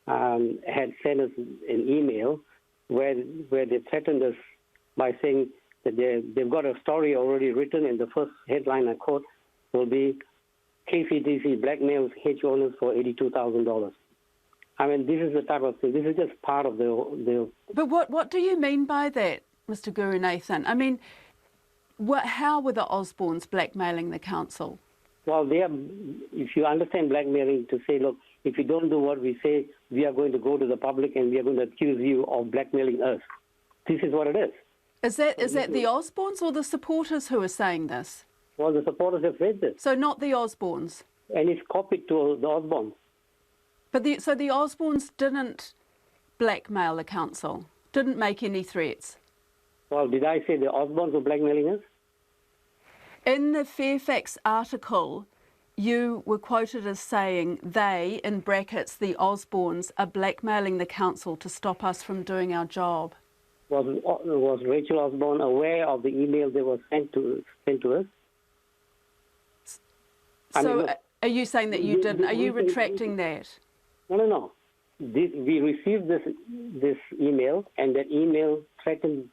had sent us an email where they threatened us by saying that they've got a story already written, and the first headline I quote will be KCDC blackmails hedge owners for $82,000. I mean, this is the type of thing. This is just part of the.
But what do you mean by that, Mr. Guru Nathan? I mean, how were the Osbornes blackmailing the council?
Well, if you understand blackmailing, to say, look, if you don't do what we say, we are going to go to the public and we are going to accuse you of blackmailing us. This is what it is.
Is that the Osbornes or the supporters who are saying this?
Well, the supporters have read this.
So not the Osbornes?
And it's copied to the Osbornes.
But so the Osbornes didn't blackmail the council? Didn't make any threats.
Well, did I say the Osborns were blackmailing us?
In the Fairfax article, you were quoted as saying they, in brackets, the Osborns, are blackmailing the council to stop us from doing our job.
Was Rachel Osborn aware of the email that was sent to us?
So are you saying that you didn't? Are you retracting that?
No. We received this email, and that email threatened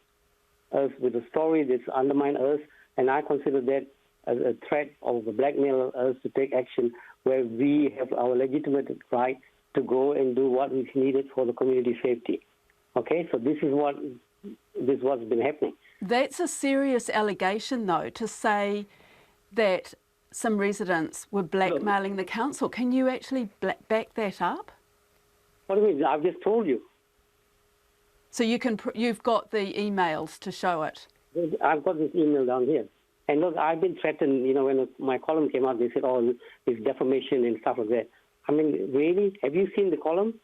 us with a story that's undermined us, and I consider that as a threat of blackmail us to take action where we have our legitimate right to go and do what is needed for the community safety. Okay, so this is what's been happening.
That's a serious allegation, though, to say that some residents were blackmailing the council. Can you actually back that up?
What do you mean? I've just told you.
So you've got the emails to show it?
I've got this email down here. And look, I've been threatened, when my column came out, they said, oh, it's defamation and stuff like that. I mean, really? Have you seen the column?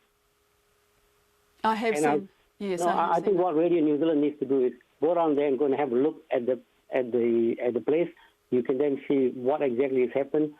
I have seen. Yes,
I think what Radio New Zealand needs to do is go around there and go and have a look at the place. You can then see what exactly has happened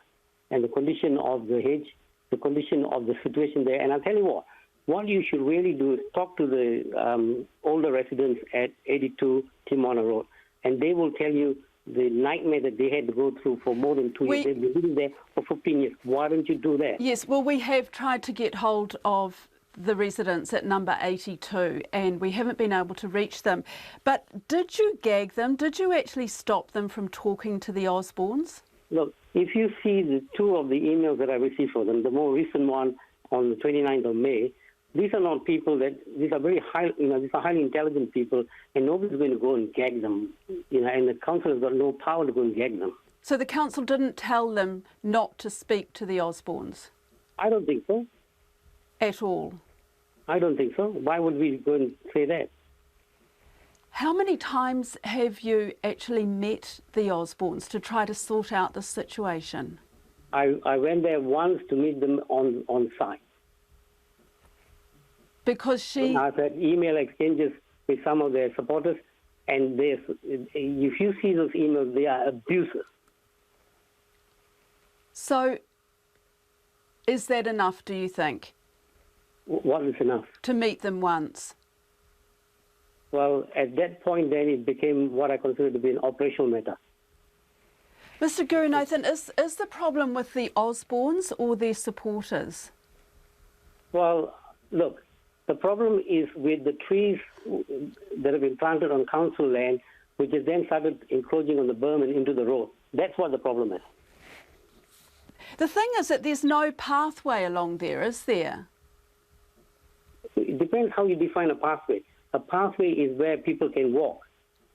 and the condition of the hedge, the condition of the situation there. And I'll tell you what you should really do is talk to the older residents at 82 Timona Road, and they will tell you the nightmare that they had to go through for more than 2 years. They've been living there for 15 years. Why don't you do that?
Yes, well, we have tried to get hold of the residents at number 82 and we haven't been able to reach them. But did you gag them? Did you actually stop them from talking to the Osborns?
Look, if you see the two of the emails that I received for them, the more recent one on the 29th of May, these are not people these are very high, these are highly intelligent people, and nobody's going to go and gag them, and the council has got no power to go and gag them.
So the council didn't tell them not to speak to the Osborns?
I don't think so.
At all?
I don't think so. Why would we go and say that?
How many times have you actually met the Osborns to try to sort out the situation?
I went there once to meet them on site.
Because
I've had email exchanges with some of their supporters, and if you see those emails, they are abusive.
So, is that enough, do you think?
What is enough?
To meet them once?
Well, at that point, then it became what I consider to be an operational matter.
Mr. Gurunathan, is the problem with the Osborns or their supporters?
Well, look, the problem is with the trees that have been planted on council land, which has then started encroaching on the berm and into the road. That's what the problem is.
The thing is that there's no pathway along there, is there?
It depends how you define a pathway. A pathway is where people can walk.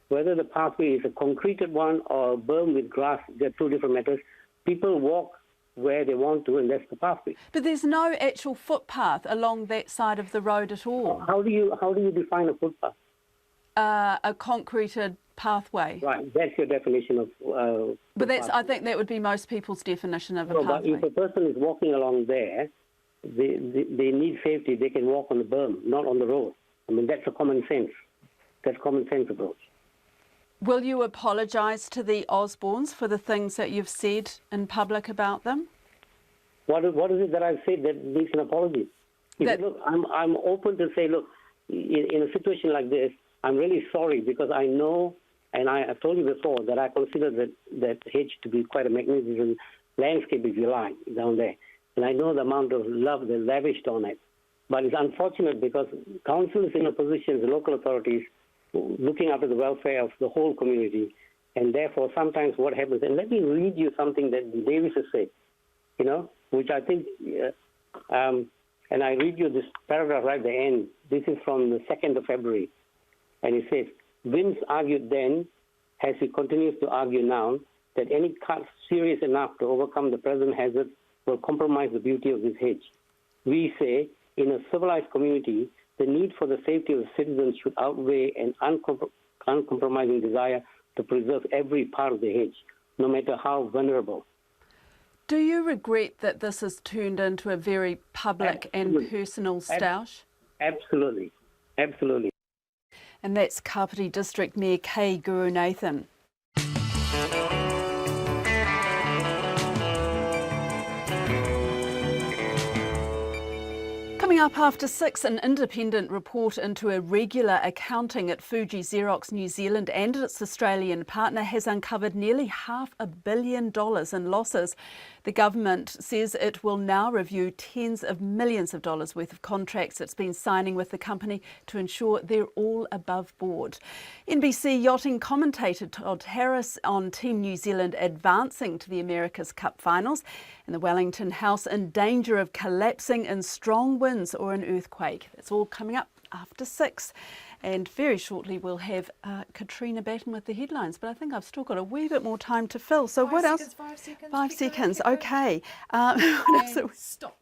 Whether the pathway is a concreted one or a berm with grass, they're two different matters. People walk where they want to, and that's the pathway.
But there's no actual footpath along that side of the road at all.
How do you define a footpath?
A concreted pathway.
Right, that's your definition of.
But I think that would be most people's definition of a pathway.
But if a person is walking along there, they need safety. They can walk on the berm, not on the road. I mean, that's a common sense. That's common sense approach.
Will you apologise to the Osborns for the things that you've said in public about them?
What is it that I've said that needs an apology? Look, I'm open to say, look, in a situation like this, I'm really sorry because I know, and I've told you before, that I consider that hedge to be quite a magnificent landscape, if you like, down there. And I know the amount of love they lavished on it. But it's unfortunate because council is in a position, the local authorities, looking after the welfare of the whole community. And therefore, sometimes what happens, and let me read you something that Davis has said, which I think, and I read you this paragraph right at the end. This is from the 2nd of February. And it says, Vince argued then, as he continues to argue now, that any cuts serious enough to overcome the present hazard will compromise the beauty of this hedge. We say, in a civilized community, the need for the safety of the citizens should outweigh an uncompromising desire to preserve every part of the hedge, no matter how vulnerable.
Do you regret that this has turned into a very public and personal stoush?
Absolutely. Absolutely.
And that's Kapiti District Mayor K. Gurunathan. Coming up after 6, an independent report into irregular accounting at Fuji Xerox New Zealand and its Australian partner has uncovered nearly $500 million in losses. The government says it will now review tens of millions of dollars worth of contracts it's been signing with the company to ensure they're all above board. NBC yachting commentator Todd Harris on Team New Zealand advancing to the America's Cup finals, and the Wellington House in danger of collapsing in strong winds or an earthquake. That's all coming up after 6. And very shortly we'll have Katrina Batten with the headlines, but I think I've still got a wee bit more time to fill. So what else?
5 seconds.
5 seconds. Okay. What else?
Stop.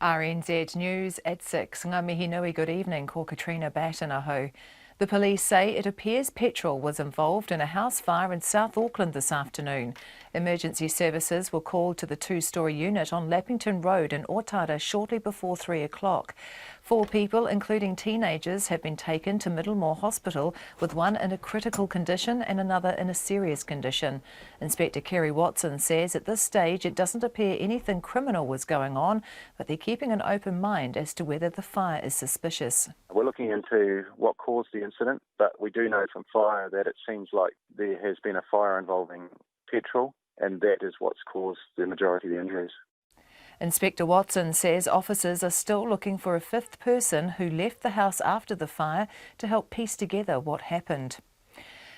RNZ News at 6. Ngā mihi nui, good evening. Ko Katrina Batten aho. The police say it appears petrol was involved in a house fire in South Auckland this afternoon. Emergency services were called to the 2-storey unit on Lappington Road in Otara shortly before 3 o'clock. 4 people, including teenagers, have been taken to Middlemore Hospital, with one in a critical condition and another in a serious condition. Inspector Kerry Watson says at this stage it doesn't appear anything criminal was going on, but they're keeping an open mind as to whether the fire is suspicious.
We're looking into what caused the incident, but we do know from fire that it seems like there has been a fire involving petrol, and that is what's caused the majority of the injuries.
Inspector Watson says officers are still looking for a 5th person who left the house after the fire to help piece together what happened.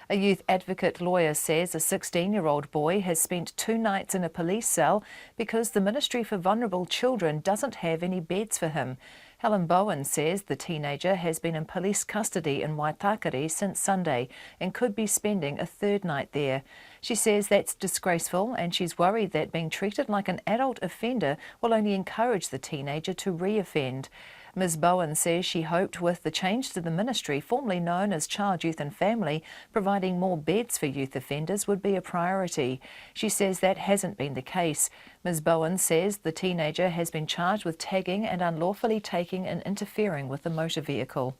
A youth advocate lawyer says a 16-year-old boy has spent 2 nights in a police cell because the Ministry for Vulnerable Children doesn't have any beds for him. Helen Bowen says the teenager has been in police custody in Waitakere since Sunday and could be spending a 3rd night there. She says that's disgraceful, and she's worried that being treated like an adult offender will only encourage the teenager to re-offend. Ms Bowen says she hoped with the change to the ministry, formerly known as Child, Youth and Family, providing more beds for youth offenders would be a priority. She says that hasn't been the case. Ms Bowen says the teenager has been charged with tagging and unlawfully taking and interfering with a motor vehicle.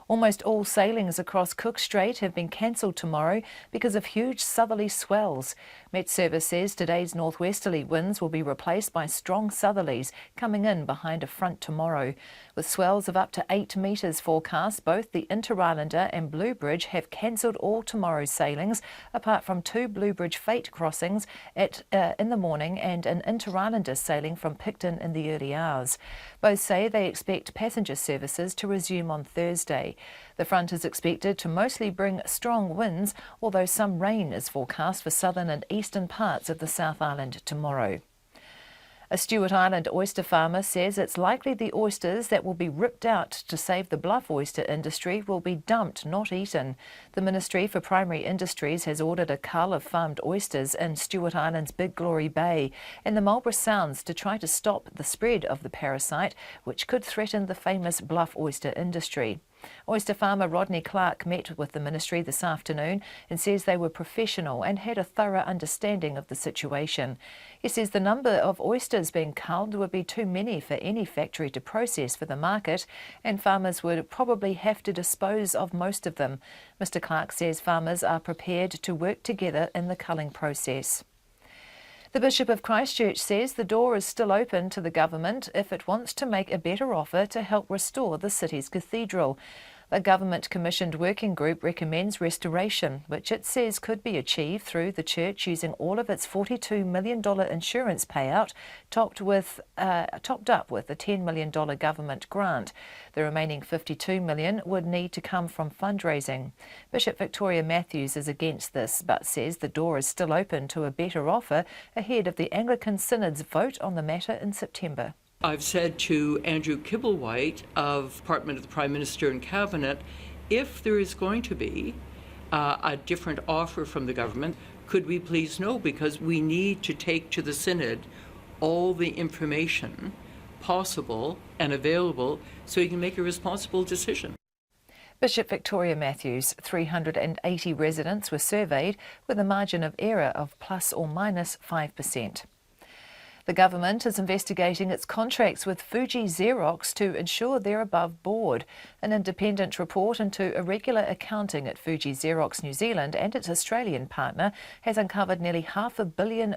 Almost all sailings across Cook Strait have been cancelled tomorrow because of huge southerly swells. Met Service says today's northwesterly winds will be replaced by strong southerlies coming in behind a front tomorrow. With swells of up to 8 metres forecast, both the Inter-Islander and Blue Bridge have cancelled all tomorrow's sailings, apart from 2 Blue Bridge Fate crossings in the morning and an Inter-Islander sailing from Picton in the early hours. Both say they expect passenger services to resume on Thursday. The front is expected to mostly bring strong winds, although some rain is forecast for southern and eastern parts of the South Island tomorrow. A Stewart Island oyster farmer says it's likely the oysters that will be ripped out to save the bluff oyster industry will be dumped, not eaten. The Ministry for Primary Industries has ordered a cull of farmed oysters in Stewart Island's Big Glory Bay and the Marlborough Sounds to try to stop the spread of the parasite, which could threaten the famous bluff oyster industry. Oyster farmer Rodney Clark met with the ministry this afternoon and says they were professional and had a thorough understanding of the situation. He says the number of oysters being culled would be too many for any factory to process for the market, and farmers would probably have to dispose of most of them. Mr Clark says farmers are prepared to work together in the culling process. The Bishop of Christchurch says the door is still open to the government if it wants to make a better offer to help restore the city's cathedral. A government-commissioned working group recommends restoration, which it says could be achieved through the church using all of its $42 million insurance payout, topped up with a $10 million government grant. The remaining $52 million would need to come from fundraising. Bishop Victoria Matthews is against this, but says the door is still open to a better offer ahead of the Anglican Synod's vote on the matter in September.
I've said to Andrew Kibblewhite of Department of the Prime Minister and Cabinet, if there is going to be a different offer from the government, could we please know, because we need to take to the Synod all the information possible and available so you can make a responsible decision.
Bishop Victoria Matthews, 380 residents were surveyed with a margin of error of plus or minus 5%. The government is investigating its contracts with Fuji Xerox to ensure they're above board. An independent report into irregular accounting at Fuji Xerox New Zealand and its Australian partner has uncovered nearly $500 million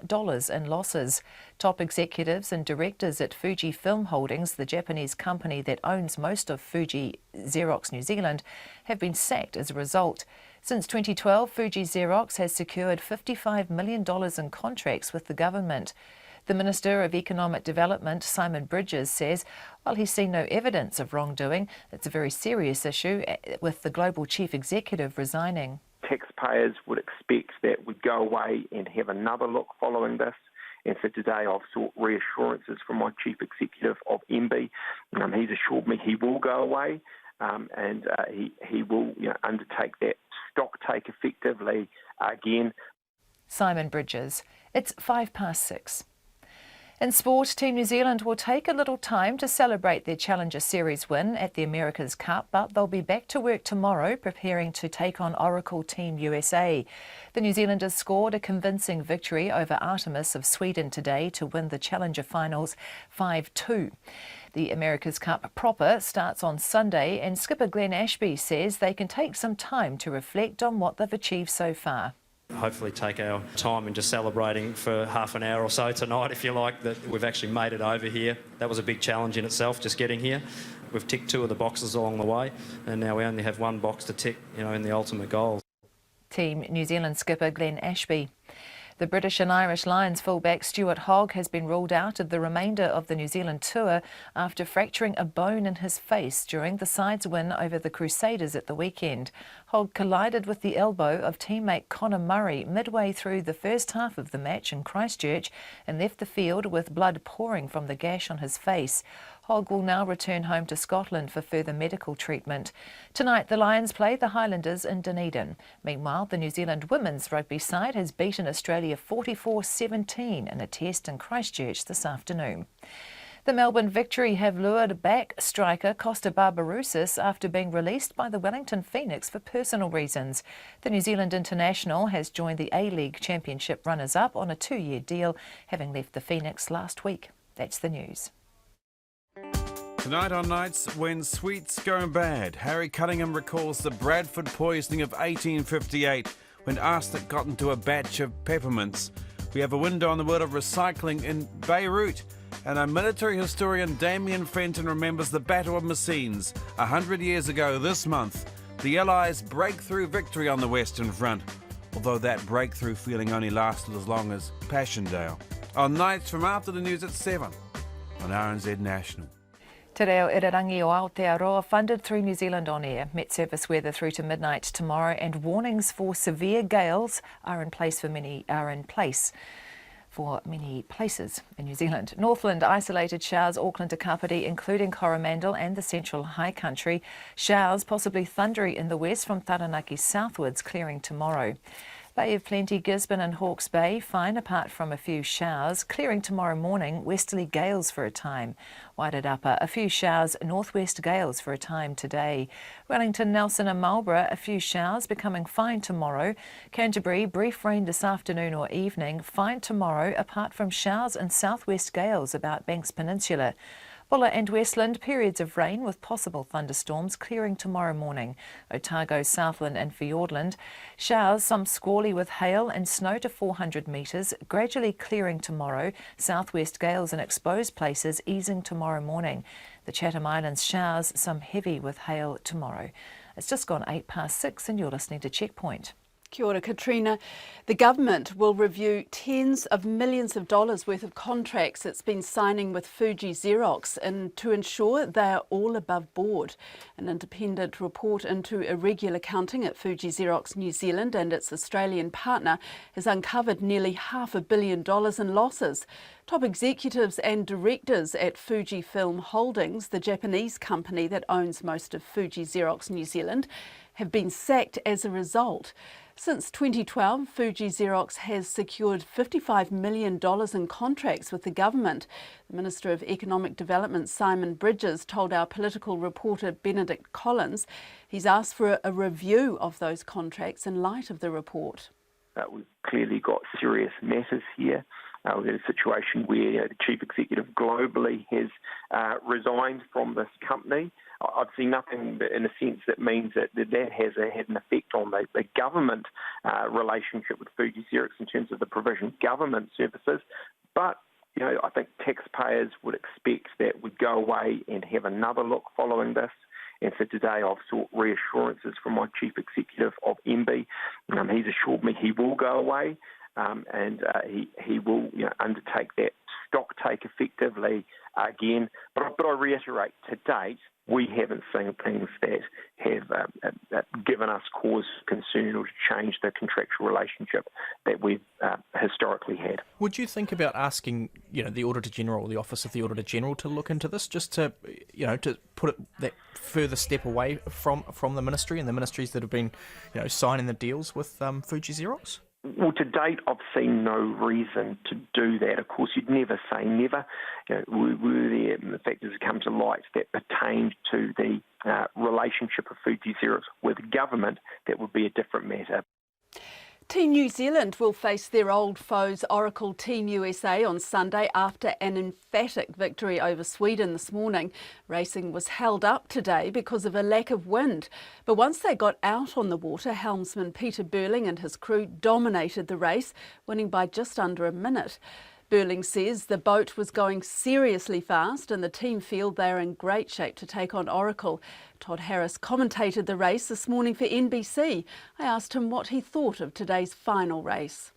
in losses. Top executives and directors at Fuji Film Holdings, the Japanese company that owns most of Fuji Xerox New Zealand, have been sacked as a result. Since 2012, Fuji Xerox has secured $55 million in contracts with the government. The Minister of Economic Development, Simon Bridges, says while he's seen no evidence of wrongdoing, it's a very serious issue, with the global chief executive resigning.
Taxpayers would expect that we'd go away and have another look following this. And so today I've sought reassurances from my chief executive of MB. He's assured me he will go away and he will undertake that stock take effectively again.
Simon Bridges. It's 6:05. In sport, Team New Zealand will take a little time to celebrate their Challenger Series win at the America's Cup, but they'll be back to work tomorrow preparing to take on Oracle Team USA. The New Zealanders scored a convincing victory over Artemis of Sweden today to win the Challenger Finals 5-2. The America's Cup proper starts on Sunday, and skipper Glenn Ashby says they can take some time to reflect on what they've achieved so far.
Hopefully take our time in just celebrating for half an hour or so tonight, if you like, that we've actually made it over here. That was a big challenge in itself, just getting here. We've ticked 2 of the boxes along the way, and now we only have 1 box to tick, in the ultimate goal.
Team New Zealand skipper Glenn Ashby. The British and Irish Lions fullback Stuart Hogg has been ruled out of the remainder of the New Zealand tour after fracturing a bone in his face during the side's win over the Crusaders at the weekend. Hogg collided with the elbow of teammate Conor Murray midway through the first half of the match in Christchurch and left the field with blood pouring from the gash on his face. Hogg will now return home to Scotland for further medical treatment. Tonight, the Lions play the Highlanders in Dunedin. Meanwhile, the New Zealand women's rugby side has beaten Australia 44-17 in a test in Christchurch this afternoon. The Melbourne Victory have lured back striker Costa Barbarouses after being released by the Wellington Phoenix for personal reasons. The New Zealand international has joined the A-League Championship runners-up on a 2-year deal, having left the Phoenix last week. That's the news.
Tonight on Nights, when sweets go bad, Harry Cunningham recalls the Bradford poisoning of 1858 when arsenic got into a batch of peppermints. We have a window on the world of recycling in Beirut, and our military historian Damien Fenton remembers the Battle of Messines 100 years ago this month, the Allies' breakthrough victory on the Western Front, although that breakthrough feeling only lasted as long as Passchendaele. On Nights from after the news at 7 on RNZ National.
Te reo irarangi o Aotearoa funded through New Zealand On Air. Met service weather through to midnight tomorrow, and warnings for severe gales are in place for many places in New Zealand. Northland isolated showers Auckland to Kapiti, including Coromandel and the central high country. Showers possibly thundery in the west from Taranaki southwards, clearing tomorrow. Bay of Plenty, Gisborne and Hawke's Bay, fine apart from a few showers. Clearing tomorrow morning, westerly gales for a time. Wairarapa, a few showers, northwest gales for a time today. Wellington, Nelson and Marlborough, a few showers, becoming fine tomorrow. Canterbury, brief rain this afternoon or evening, fine tomorrow apart from showers and southwest gales about Banks Peninsula. Bulla and Westland, periods of rain with possible thunderstorms, clearing tomorrow morning. Otago, Southland and Fiordland, showers, some squally with hail and snow to 400 metres, gradually clearing tomorrow. Southwest gales in exposed places easing tomorrow morning. The Chatham Islands, showers, some heavy with hail tomorrow. It's just gone 6:08 and you're listening to Checkpoint.
Kia ora, Katrina. The government will review tens of millions of dollars worth of contracts it's been signing with Fuji Xerox to ensure they are all above board. An independent report into irregular accounting at Fuji Xerox New Zealand and its Australian partner has uncovered nearly $500 million in losses. Top executives and directors at Fuji Film Holdings, the Japanese company that owns most of Fuji Xerox New Zealand, have been sacked as a result. Since 2012, Fuji Xerox has secured $55 million in contracts with the government. The Minister of Economic Development, Simon Bridges, told our political reporter Benedict Collins he's asked for a review of those contracts in light of the report.
We've clearly got serious matters here. we're in a situation where the chief executive globally has resigned from this company. I've seen nothing in a sense that means that has had an effect on the government relationship with Fuji Xerox in terms of the provision of government services. But I think taxpayers would expect that we'd go away and have another look following this. And so today I've sought reassurances from my chief executive of MB. He's assured me he will go away and he will undertake that stock take effectively again. But I reiterate, to date, we haven't seen things that have given us cause for concern or to change the contractual relationship that we've historically had.
Would you think about asking, the Auditor General or the Office of the Auditor General to look into this, just to, to put it that further step away from the ministry and the ministries that have been, signing the deals with Fuji Xerox?
Well, to date, I've seen no reason to do that. Of course, you'd never say never. Were there the factors that come to light that pertained to the relationship of Fuji Xerox with government, that would be a different matter.
Team New Zealand will face their old foes Oracle Team USA on Sunday after an emphatic victory over Sweden this morning. Racing was held up today because of a lack of wind. But once they got out on the water, helmsman Peter Burling and his crew dominated the race, winning by just under a minute. Burling says the boat was going seriously fast and the team feel they're in great shape to take on Oracle. Todd Harris commentated the race this morning for NBC. I asked him what he thought of today's final race.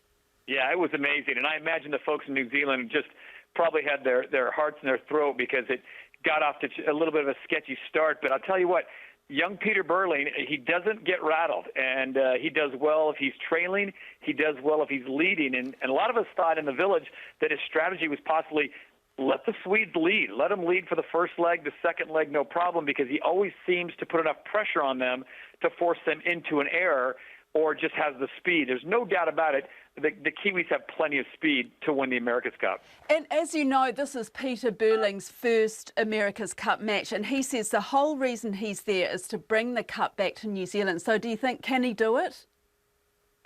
Yeah, it was amazing. And I imagine the folks in New Zealand just probably had their hearts in their throat because it got off to a little bit of a sketchy start. But I'll tell you what, young Peter Burling, he doesn't get rattled, and he does well if he's trailing. He does well if he's leading. And a lot of us thought in the village that his strategy was possibly let the Swedes lead. Let them lead for the first leg, the second leg, no problem, because he always seems to put enough pressure on them to force them into an error or just has the speed. There's no doubt about it. The Kiwis have plenty of speed to win the America's Cup.
And as you know, this is Peter Burling's first America's Cup match, and he says the whole reason he's there is to bring the cup back to New Zealand. So do you think, can he do it?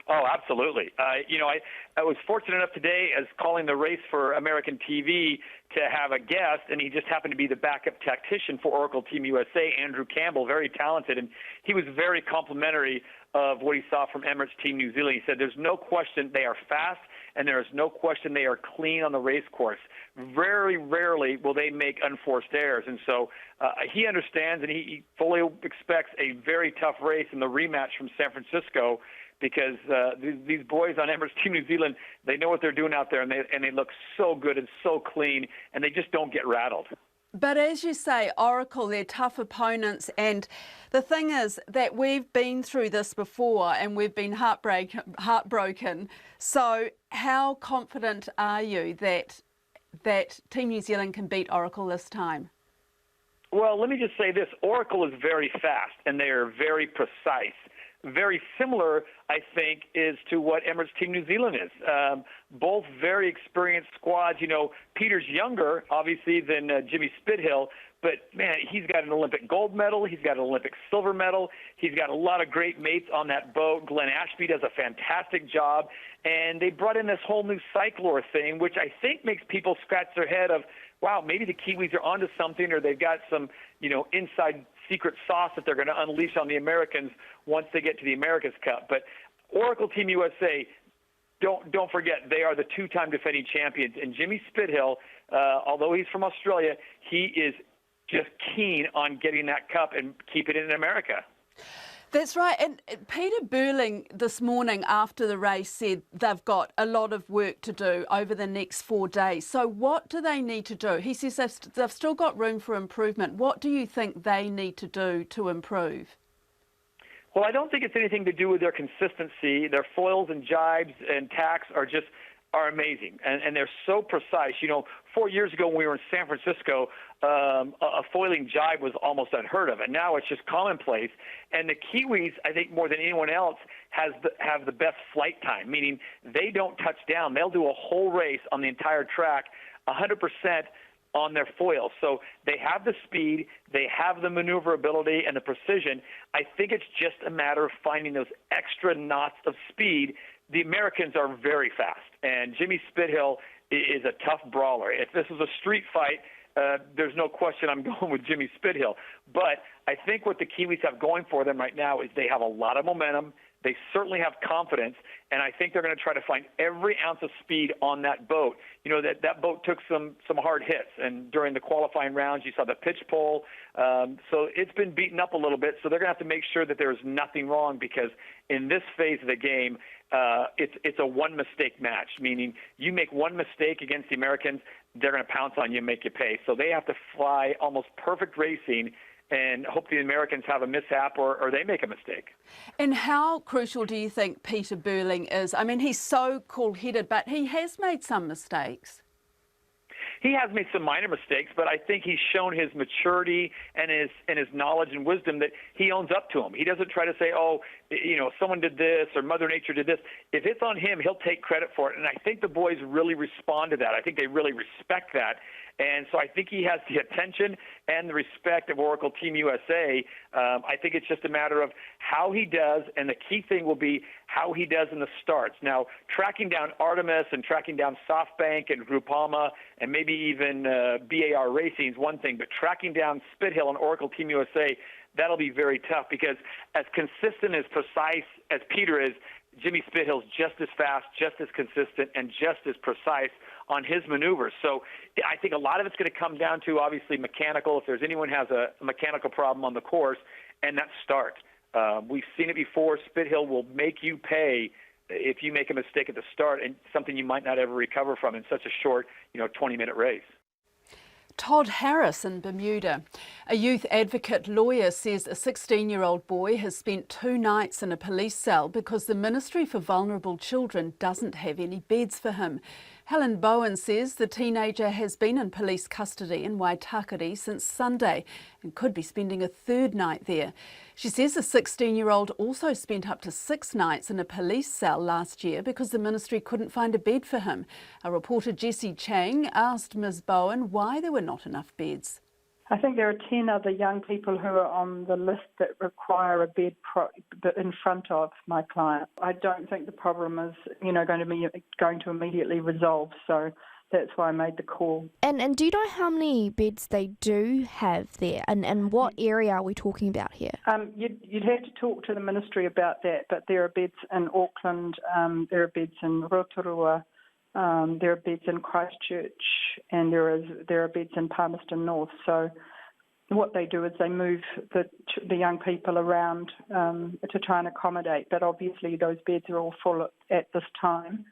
Oh, absolutely. I was fortunate enough today as calling the race for American TV to have a guest, and he just happened to be the backup tactician for Oracle Team USA, Andrew Campbell, very talented, and he was very complimentary of what he saw from Emirates Team New Zealand. He said there's no question they are fast, and there is no question they are clean on the race course. Very rarely will they make unforced errors, and so he understands and he fully expects a very tough race in the rematch from San Francisco, because these boys on Emirates Team New Zealand, they know what they're doing out there, and they look so good and so clean, and they just don't get rattled.
But as you say, Oracle, they're tough opponents, and the thing is that we've been through this before and we've been heartbroken. So how confident are you that Team New Zealand can beat Oracle this time?
Well, let me just say this. Oracle is very fast, and they are very precise. Very similar, I think, is to what Emirates Team New Zealand is. Both very experienced squads. Peter's younger, obviously, than Jimmy Spithill, but, man, he's got an Olympic gold medal. He's got an Olympic silver medal. He's got a lot of great mates on that boat. Glenn Ashby does a fantastic job. And they brought in this whole new cyclor thing, which I think makes people scratch their head of, wow, maybe the Kiwis are onto something, or they've got some, inside secret sauce that they're going to unleash on the Americans once they get to the America's Cup. But Oracle Team USA, don't forget, they are the two-time defending champions. And Jimmy Spithill, although he's from Australia, he is just keen on getting that cup and keep it in America.
That's right. And Peter Burling this morning after the race said they've got a lot of work to do over the next 4 days. So what do they need to do? He says they've still got room for improvement. What do you think they need to do to improve?
Well, I don't think it's anything to do with their consistency. Their foils and jibes and tacks are amazing, and they're so precise. 4 years ago when we were in San Francisco, a foiling jibe was almost unheard of, and now it's just commonplace. And the Kiwis, I think more than anyone else, have the best flight time, meaning they don't touch down. They'll do a whole race on the entire track, 100% on their foils. So they have the speed, they have the maneuverability and the precision. I think it's just a matter of finding those extra knots of speed. The Americans are very fast, and Jimmy Spithill is a tough brawler. If this was a street fight, there's no question I'm going with Jimmy Spithill. But I think what the Kiwis have going for them right now is they have a lot of momentum. They certainly have confidence, and I think they're going to try to find every ounce of speed on that boat. You know, that boat took some hard hits, and during the qualifying rounds, you saw the pitch pole. So it's been beaten up a little bit, so they're going to have to make sure that there's nothing wrong, because in this phase of the game, it's a one-mistake match, meaning you make one mistake against the Americans, they're going to pounce on you and make you pay. So they have to fly almost perfect racing and hope the Americans have a mishap or they make a mistake.
And how crucial do you think Peter Burling is? I mean, he's so cool-headed, but he has made some mistakes.
He has made some minor mistakes, but I think he's shown his maturity and his knowledge and wisdom that he owns up to them. He doesn't try to say, oh, you know, someone did this or Mother Nature did this. If it's on him, he'll take credit for it. And I think the boys really respond to that. I think they really respect that. And so I think he has the attention and the respect of Oracle Team USA. I think it's just a matter of how he does, and the key thing will be how he does in the starts. Now, tracking down Artemis and tracking down SoftBank and Groupama and maybe even BAR Racing is one thing, but tracking down Spithill and Oracle Team USA, that'll be very tough, because as consistent, as precise as Peter is, Jimmy Spithill's just as fast, just as consistent, and just as precise on his maneuvers. So I think a lot of it's going to come down to, obviously, mechanical, if there's anyone has a mechanical problem on the course, and that start. We've seen it before. Spithill will make you pay if you make a mistake at the start, and something you might not ever recover from in such a short, 20-minute race.
Todd Harris in Bermuda. A youth advocate lawyer says a 16-year-old boy has spent 2 nights in a police cell because the Ministry for Vulnerable Children doesn't have any beds for him. Helen Bowen says the teenager has been in police custody in Waitakere since Sunday and could be spending a 3rd night there. She says the 16-year-old also spent up to 6 nights in a police cell last year because the ministry couldn't find a bed for him. Our reporter Jessie Chang asked Ms Bowen why there were not enough beds.
I think there are 10 other young people who are on the list that require a bed in front of my client. I don't think the problem is, going to immediately resolve, so that's why I made the call.
And do you know how many beds they do have there, and what area are we talking about here?
You'd have to talk to the ministry about that, but there are beds in Auckland, there are beds in Rotorua, there are beds in Christchurch, and there are beds in Palmerston North. So what they do is they move the young people around to try and accommodate, but obviously those beds are all full at this time,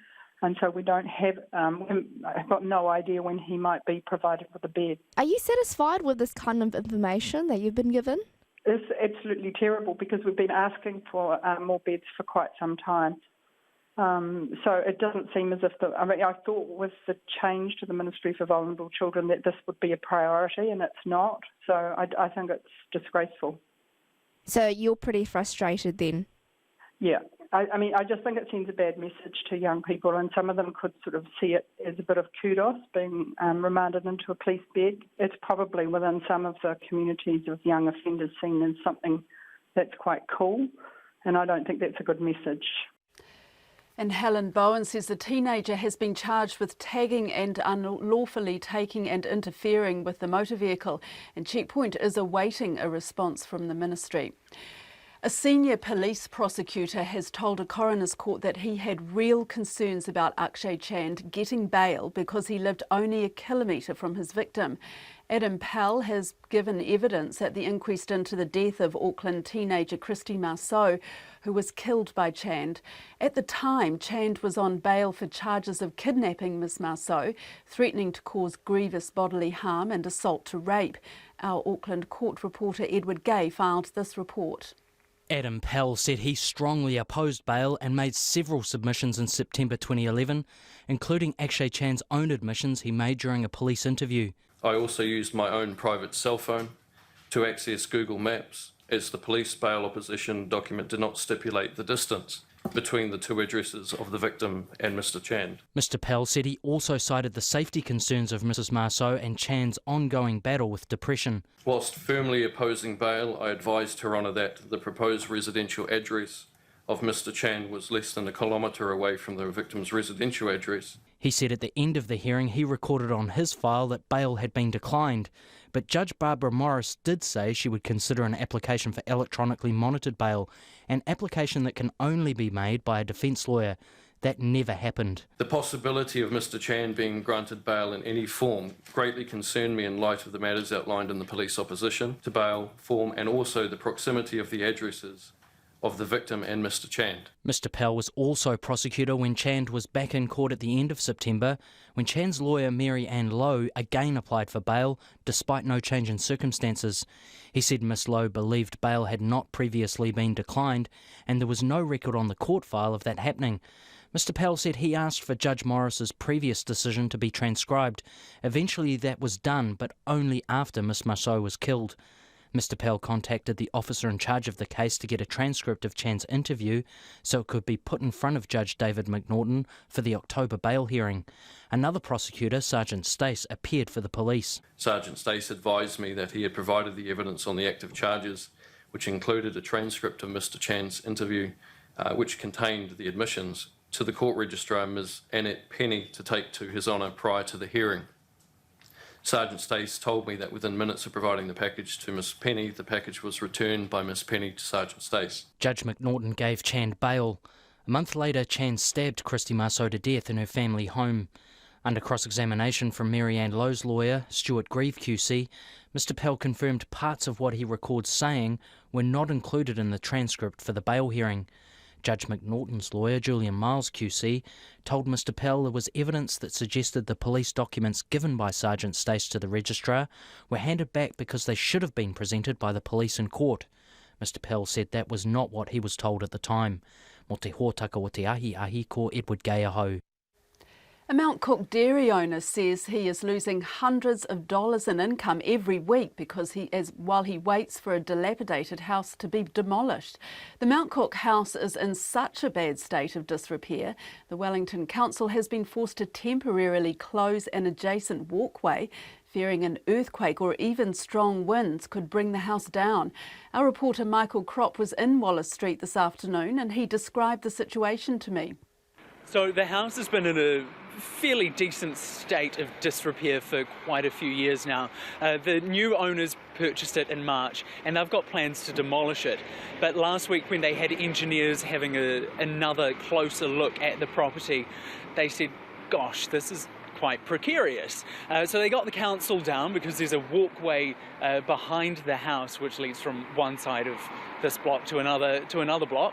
and so we don't have. I've got no idea when he might be provided with a bed.
Are you satisfied with this kind of information that you've been given?
It's absolutely terrible, because we've been asking for more beds for quite some time. So it doesn't seem as if I thought with the change to the Ministry for Vulnerable Children that this would be a priority, and it's not. So I think it's disgraceful.
So you're pretty frustrated then?
Yeah. I just think it sends a bad message to young people, and some of them could sort of see it as a bit of kudos, being remanded into a police bed. It's probably within some of the communities of young offenders seen as something that's quite cool, and I don't think that's a good message.
And Helen Bowen says the teenager has been charged with tagging and unlawfully taking and interfering with the motor vehicle, and Checkpoint is awaiting a response from the ministry. A senior police prosecutor has told a coroner's court that he had real concerns about Akshay Chand getting bail because he lived only a kilometre from his victim. Adam Pell has given evidence at the inquest into the death of Auckland teenager Christy Marceau, who was killed by Chand. At the time, Chand was on bail for charges of kidnapping Miss Marceau, threatening to cause grievous bodily harm and assault to rape. Our Auckland court reporter Edward Gay filed this report.
Adam Pell said he strongly opposed bail and made several submissions in September 2011, including Akshay Chand's own admissions he made during a police interview.
I also used my own private cell phone to access Google Maps, as the police bail opposition document did not stipulate the distance between the 2 addresses of the victim and Mr Chand.
Mr Pell said he also cited the safety concerns of Mrs Marceau and Chand's ongoing battle with depression.
Whilst firmly opposing bail, I advised Her Honour that the proposed residential address of Mr Chand was less than a kilometre away from the victim's residential address.
He said at the end of the hearing he recorded on his file that bail had been declined, but Judge Barbara Morris did say she would consider an application for electronically monitored bail, an application that can only be made by a defence lawyer. That never happened.
The possibility of Mr Chan being granted bail in any form greatly concerned me in light of the matters outlined in the police opposition to bail form and also the proximity of the addresses of the victim and Mr Chan.
Mr Pell was also prosecutor when Chan was back in court at the end of September, when Chan's lawyer Mary Ann Lowe again applied for bail, despite no change in circumstances. He said Miss Lowe believed bail had not previously been declined, and there was no record on the court file of that happening. Mr Pell said he asked for Judge Morris's previous decision to be transcribed. Eventually that was done, but only after Miss Marceau was killed. Mr Pell contacted the officer in charge of the case to get a transcript of Chan's interview so it could be put in front of Judge David McNaughton for the October bail hearing. Another prosecutor, Sergeant Stace, appeared for the police.
Sergeant Stace advised me that he had provided the evidence on the active charges, which included a transcript of Mr Chan's interview, which contained the admissions, to the court registrar, Ms Annette Penny, to take to His Honour prior to the hearing. Sergeant Stace told me that within minutes of providing the package to Miss Penny, the package was returned by Miss Penny to Sergeant Stace.
Judge McNaughton gave Chan bail. A month later, Chan stabbed Christy Marceau to death in her family home. Under cross-examination from Mary Ann Lowe's lawyer, Stuart Grieve QC, Mr Pell confirmed parts of what he records saying were not included in the transcript for the bail hearing. Judge McNaughton's lawyer, Julian Miles QC, told Mr Pell there was evidence that suggested the police documents given by Sergeant Stace to the registrar were handed back because they should have been presented by the police in court. Mr Pell said that was not what he was told at the time. Mo te hōtaka o te ahi ko Edward Gayahau.
A Mount Cook dairy owner says he is losing hundreds of dollars in income every week while he waits for a dilapidated house to be demolished. The Mount Cook house is in such a bad state of disrepair, the Wellington Council has been forced to temporarily close an adjacent walkway, fearing an earthquake or even strong winds could bring the house down. Our reporter Michael Kropp was in Wallace Street this afternoon and he described the situation to me.
So the house has been in a fairly decent state of disrepair for quite a few years now. The new owners purchased it in March and they've got plans to demolish it. But last week when they had engineers having another closer look at the property, they said, gosh, this is quite precarious. So they got the council down because there's a walkway behind the house which leads from one side of this block to another block.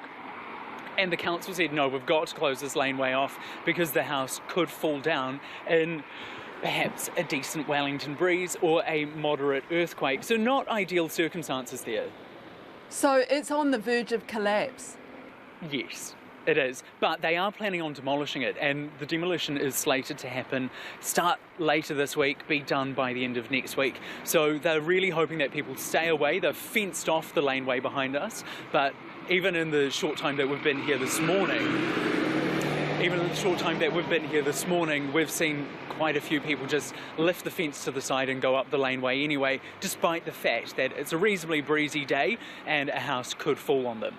And the council said, no, we've got to close this laneway off because the house could fall down in perhaps a decent Wellington breeze or a moderate earthquake. So not ideal circumstances there.
So it's on the verge of collapse?
Yes, it is. But they are planning on demolishing it, and the demolition is slated to start later this week, be done by the end of next week. So they're really hoping that people stay away. They've fenced off the laneway behind us, but even in the short time that we've been here this morning, we've seen quite a few people just lift the fence to the side and go up the laneway anyway, despite the fact that it's a reasonably breezy day and a house could fall on them.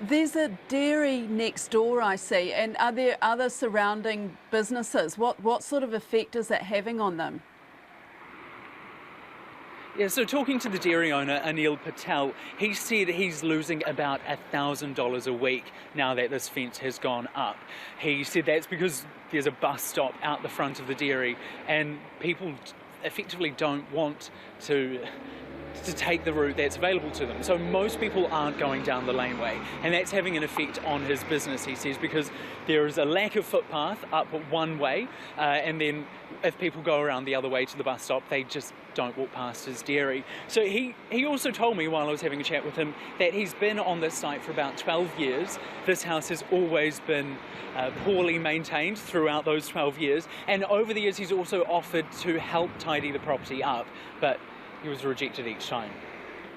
There's a dairy next door, I see, and are there other surrounding businesses? What sort of effect is that having on them?
Yeah, so talking to the dairy owner, Anil Patel, he said he's losing about $1,000 a week now that this fence has gone up. He said that's because there's a bus stop out the front of the dairy and people effectively don't want to take the route that's available to them. So most people aren't going down the laneway, and that's having an effect on his business, he says, because there is a lack of footpath up one way, and then if people go around the other way to the bus stop, they just don't walk past his dairy. So he also told me while I was having a chat with him that he's been on this site for about 12 years. This house has always been poorly maintained throughout those 12 years, and over the years he's also offered to help tidy the property up, but he was rejected each time.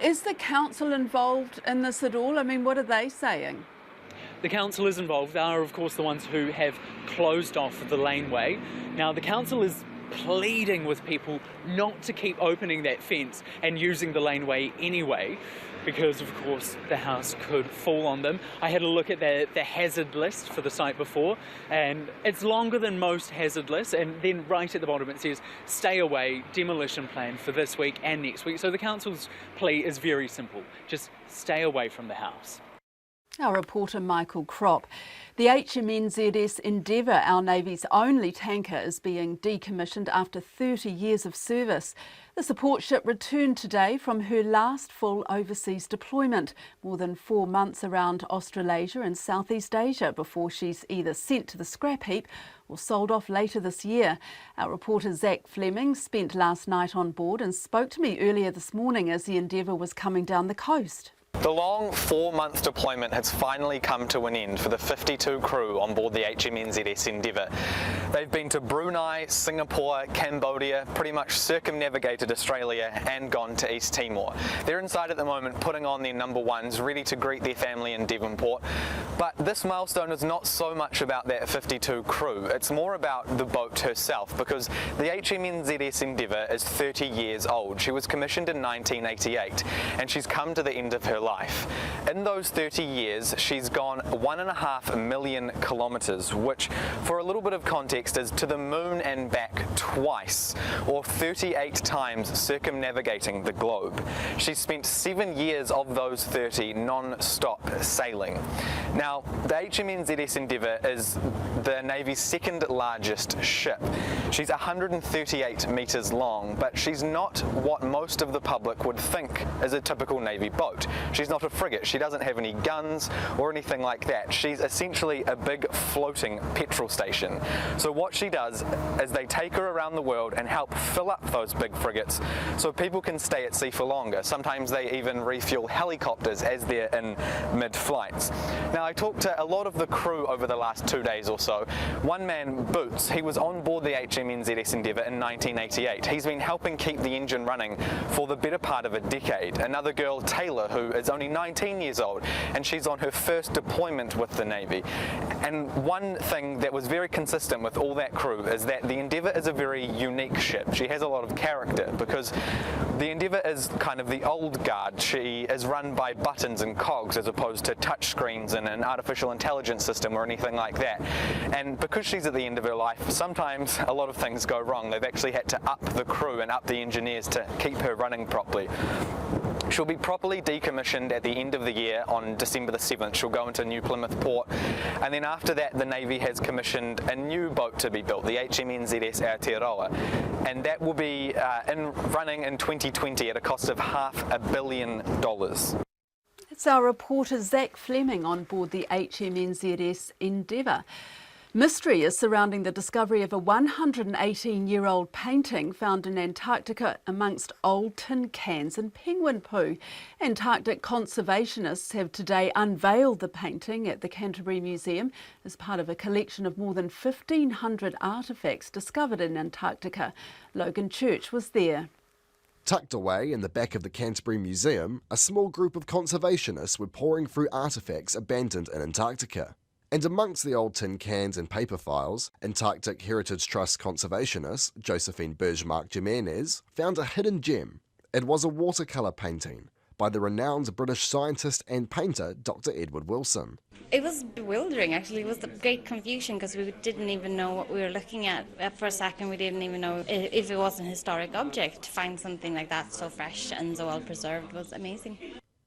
Is the council involved in this at all? I mean, what are they saying?
The council is involved. They are, of course, the ones who have closed off the laneway. Now, the council is pleading with people not to keep opening that fence and using the laneway anyway, because of course the house could fall on them. I had a look at the hazard list for the site before, and it's longer than most hazard lists, and then right at the bottom it says stay away, demolition plan for this week and next week. So the council's plea is very simple, just stay away from the house.
Our reporter Michael Kropp. The HMNZS Endeavour, our Navy's only tanker, is being decommissioned after 30 years of service. The support ship returned today from her last full overseas deployment, more than 4 months around Australasia and Southeast Asia, before she's either sent to the scrap heap or sold off later this year. Our reporter Zach Fleming spent last night on board and spoke to me earlier this morning as the Endeavour was coming down the coast.
The long 4-month deployment has finally come to an end for the 52 crew on board the HMNZS Endeavour. They've been to Brunei, Singapore, Cambodia, pretty much circumnavigated Australia and gone to East Timor. They're inside at the moment putting on their number ones, ready to greet their family in Devonport. But this milestone is not so much about that 52 crew, it's more about the boat herself, because the HMNZS Endeavour is 30 years old. She was commissioned in 1988 and she's come to the end of her life. In those 30 years, she's gone 1.5 million kilometres, which, for a little bit of context, is to the moon and back twice, or 38 times circumnavigating the globe. She's spent 7 years of those 30 non-stop sailing. Now, the HMNZS Endeavour is the Navy's second largest ship. She's 138 metres long, but she's not what most of the public would think is a typical Navy boat. She's not a frigate, she doesn't have any guns or anything like that. She's essentially a big floating petrol station. So what she does is they take her around the world and help fill up those big frigates so people can stay at sea for longer. Sometimes they even refuel helicopters as they're in mid-flights. Now, I talked to a lot of the crew over the last 2 days or so. One man, Boots, he was on board the HMNZS Endeavour in 1988. He's been helping keep the engine running for the better part of a decade. Another girl, Taylor, who is only 19 years old, and she's on her first deployment with the Navy. And one thing that was very consistent with all that crew is that the Endeavour is a very unique ship. She has a lot of character because the Endeavour is kind of the old guard. She is run by buttons and cogs as opposed to touch screens and an artificial intelligence system or anything like that. And because she's at the end of her life, sometimes a lot of things go wrong. They've actually had to up the crew and up the engineers to keep her running properly. She'll be properly decommissioned at the end of the year on December the 7th. She'll go into New Plymouth Port, and then after that the Navy has commissioned a new boat to be built, the HMNZS Aotearoa, and that will be running in 2020 at a cost of $500 million.
It's our reporter Zach Fleming on board the HMNZS Endeavour. Mystery is surrounding the discovery of a 118-year-old painting found in Antarctica amongst old tin cans and penguin poo. Antarctic conservationists have today unveiled the painting at the Canterbury Museum as part of a collection of more than 1,500 artefacts discovered in Antarctica. Logan Church was there.
Tucked away in the back of the Canterbury Museum, a small group of conservationists were poring through artefacts abandoned in Antarctica. And amongst the old tin cans and paper files, Antarctic Heritage Trust conservationist Josephine Bergmark-Jimenez found a hidden gem. It was a watercolour painting by the renowned British scientist and painter Dr. Edward Wilson.
It was bewildering, actually. It was a great confusion because we didn't even know what we were looking at. For a second, we didn't even know if it was an historic object. To find something like that so fresh and so well preserved was amazing.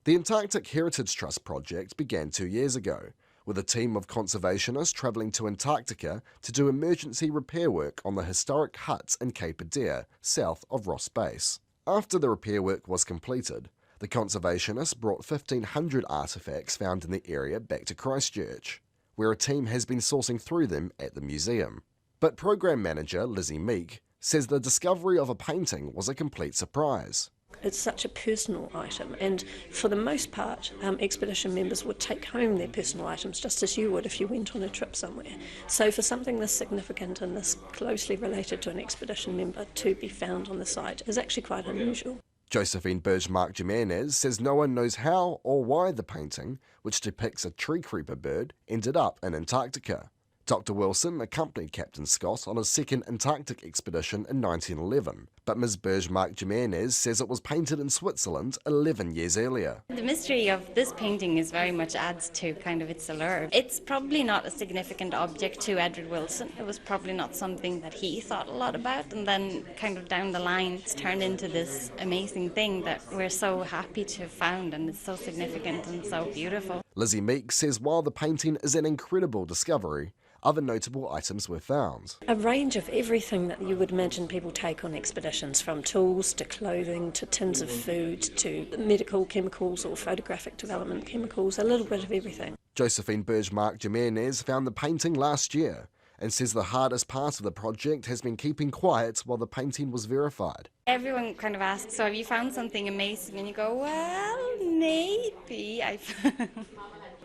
The Antarctic Heritage Trust project began 2 years ago, with a team of conservationists travelling to Antarctica to do emergency repair work on the historic huts in Cape Adare, south of Ross Base. After the repair work was completed, the conservationists brought 1,500 artefacts found in the area back to Christchurch, where a team has been sourcing through them at the museum. But Program Manager Lizzie Meek says the discovery of a painting was a complete surprise.
It's such a personal item, and for the most part, expedition members would take home their personal items just as you would if you went on a trip somewhere. So for something this significant and this closely related to an expedition member to be found on the site is actually quite unusual.
Josephine Bergmark-Jimenez says no one knows how or why the painting, which depicts a tree creeper bird, ended up in Antarctica. Dr. Wilson accompanied Captain Scott on his second Antarctic expedition in 1911, but Ms. Bergmark Jimenez says it was painted in Switzerland 11 years earlier.
The mystery of this painting is very much adds to kind of its allure. It's probably not a significant object to Edward Wilson. It was probably not something that he thought a lot about, and then kind of down the line it's turned into this amazing thing that we're so happy to have found, and it's so significant and so beautiful.
Lizzie Meek says while the painting is an incredible discovery, other notable items were found.
A range of everything that you would imagine people take on expeditions, from tools to clothing to tins of food to medical chemicals or photographic development chemicals, a little bit of everything.
Josephine Bergmark Jimenez found the painting last year and says the hardest part of the project has been keeping quiet while the painting was verified.
Everyone kind of asks, so have you found something amazing? And you go, well, maybe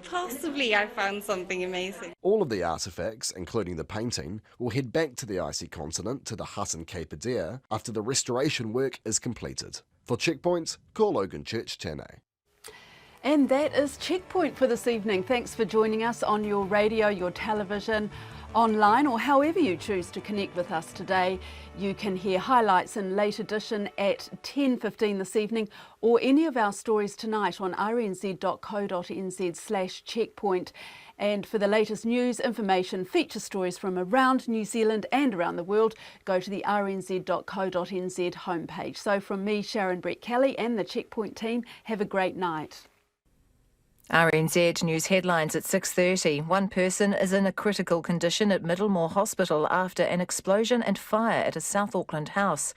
possibly I found something amazing.
All of the artefacts, including the painting, will head back to the icy continent to the hut in Cape Adare after the restoration work is completed. For Checkpoint, call Logan Church Tane.
And that is Checkpoint for this evening. Thanks for joining us on your radio, your television, online, or however you choose to connect with us today. You can hear highlights in late edition at 10:15 this evening, or any of our stories tonight on rnz.co.nz/checkpoint. And for the latest news, information, feature stories from around New Zealand and around the world, go to the rnz.co.nz homepage. So from me, Sharon Brett Kelly, and the Checkpoint team, have a great night.
RNZ News headlines at 6:30. One person is in a critical condition at Middlemore Hospital after an explosion and fire at a South Auckland house.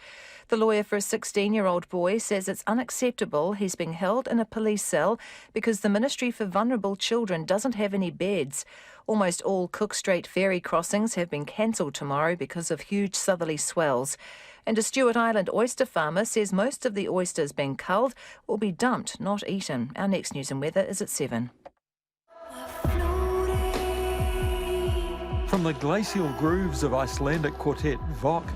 The lawyer for a 16-year-old boy says it's unacceptable he's being held in a police cell because the Ministry for Vulnerable Children doesn't have any beds. Almost all Cook Strait ferry crossings have been cancelled tomorrow because of huge southerly swells. And a Stewart Island oyster farmer says most of the oysters being culled will be dumped, not eaten. Our next news and weather is at 7.
From the glacial grooves of Icelandic quartet Vok